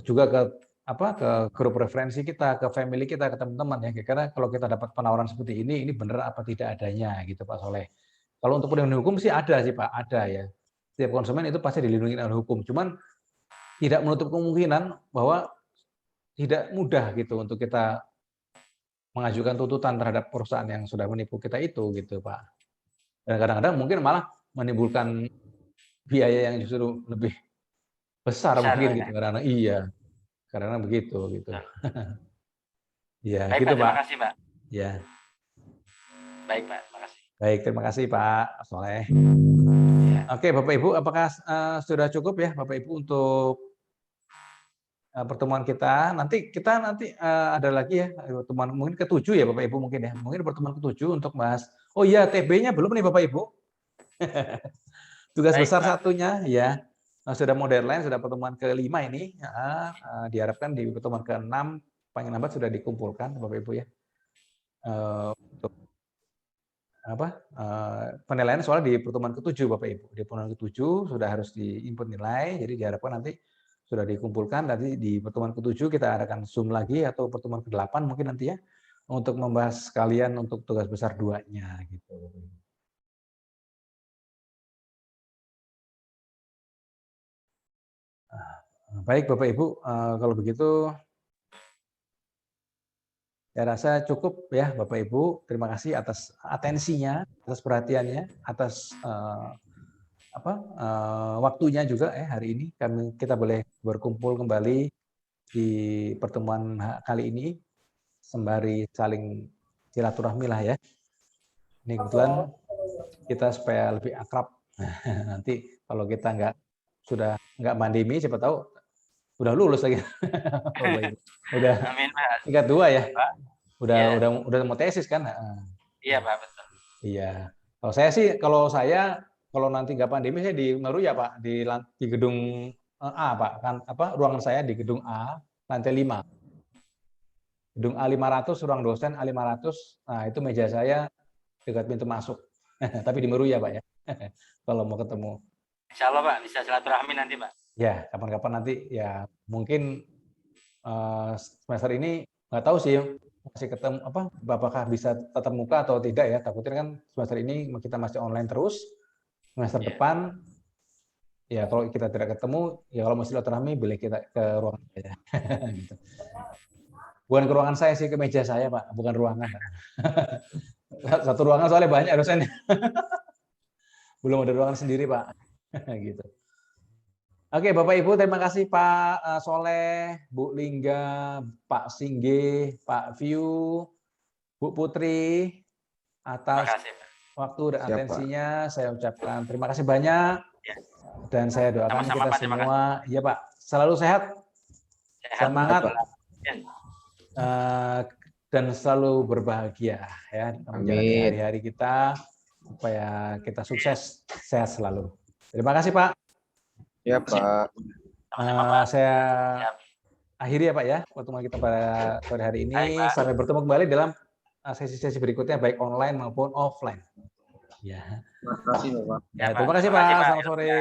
juga ke grup referensi kita, ke family kita, ke teman-teman ya. Kira-kira kalau kita dapat penawaran seperti ini benar apa tidak adanya gitu Pak Soleh. Kalau untuk perlindungan hukum sih ada sih Pak, ada ya. Setiap konsumen itu pasti dilindungi oleh hukum. Cuman tidak menutup kemungkinan bahwa tidak mudah gitu untuk kita mengajukan tuntutan terhadap perusahaan yang sudah menipu kita itu gitu Pak. Dan kadang-kadang mungkin malah menimbulkan biaya yang justru lebih besar mungkin gitu karena Karena begitu gitu. Ya, Baik, gitu Pak. Terima Pak. kasih, Pak. Ya. Baik, Pak. Terima kasih. Baik, terima kasih Pak Soleh. Ya. Oke, Bapak Ibu, apakah sudah cukup ya Bapak Ibu untuk pertemuan kita? Nanti kita ada lagi ya pertemuan mungkin ke-7 ya Bapak Ibu mungkin ya. Mungkin pertemuan ke-7 untuk bahas. Oh iya, TB-nya belum nih Bapak Ibu. Tugas Baik, besar Pak. satunya ya. Sudah mau deadline, sudah pertemuan ke-5 ini. Diharapkan di pertemuan ke-6 paling lambat sudah dikumpulkan Bapak Ibu ya. Untuk penilaian soal di pertemuan ke-7 Bapak Ibu. Di pertemuan ke-7 sudah harus diinput nilai, jadi diharapkan nanti sudah dikumpulkan. Nanti di pertemuan ke-7 kita adakan Zoom lagi atau pertemuan ke-8 mungkin nanti ya untuk membahas sekalian untuk tugas besar 2-nya gitu. Baik Bapak Ibu, kalau begitu saya rasa cukup ya Bapak Ibu. Terima kasih atas atensinya, atas perhatiannya, atas waktunya juga hari ini kita boleh berkumpul kembali di pertemuan kali ini sembari saling silaturahmi lah ya. Ini kebetulan kita supaya lebih akrab. Nanti kalau kita sudah nggak pandemi, siapa tahu udah lulus lagi. Udah Amin, Pak. tingkat 2 ya. Pak. Udah mau tesis kan? Iya, Pak, betul. Iya. Kalau nanti nggak pandemi saya di Meruya Pak, di gedung A Pak, kan ruangan saya di gedung A, lantai 5. Gedung A500, ruang dosen A500. Nah, itu meja saya dekat pintu masuk. Tapi di Meruya Pak ya. Kalau mau ketemu. Insya Allah Pak, bisa silaturahmi nanti Pak. Ya, kapan-kapan nanti ya mungkin semester ini nggak tahu sih masih ketemu apakah bisa tatap muka atau tidak ya. Takutnya kan semester ini kita masih online terus. Semester depan ya kalau kita tidak ketemu ya kalau masih silaturahmi boleh kita ke ruangan saya. Gitu. Bukan ke ruangan saya sih, ke meja saya Pak, bukan ruangan. Satu ruangan soalnya banyak dosennya. Belum ada ruangan sendiri Pak. Gitu. Oke, Bapak Ibu, terima kasih Pak Soleh, Bu Lingga, Pak Singge, Pak View, Bu Putri, atas waktu dan atensinya. Saya ucapkan terima kasih banyak. Dan saya doakan kita semua, ya Pak, selalu sehat, semangat, dan selalu berbahagia ya menjalani hari-hari kita supaya kita sukses, sehat selalu. Terima kasih Pak. Ya Pak. Saya akhiri ya Pak ya pertemuan kita pada sore hari ini. Sampai bertemu kembali dalam sesi-sesi berikutnya baik online maupun offline. Ya. Terima kasih Pak. Ya, terima kasih Pak. Selamat sore.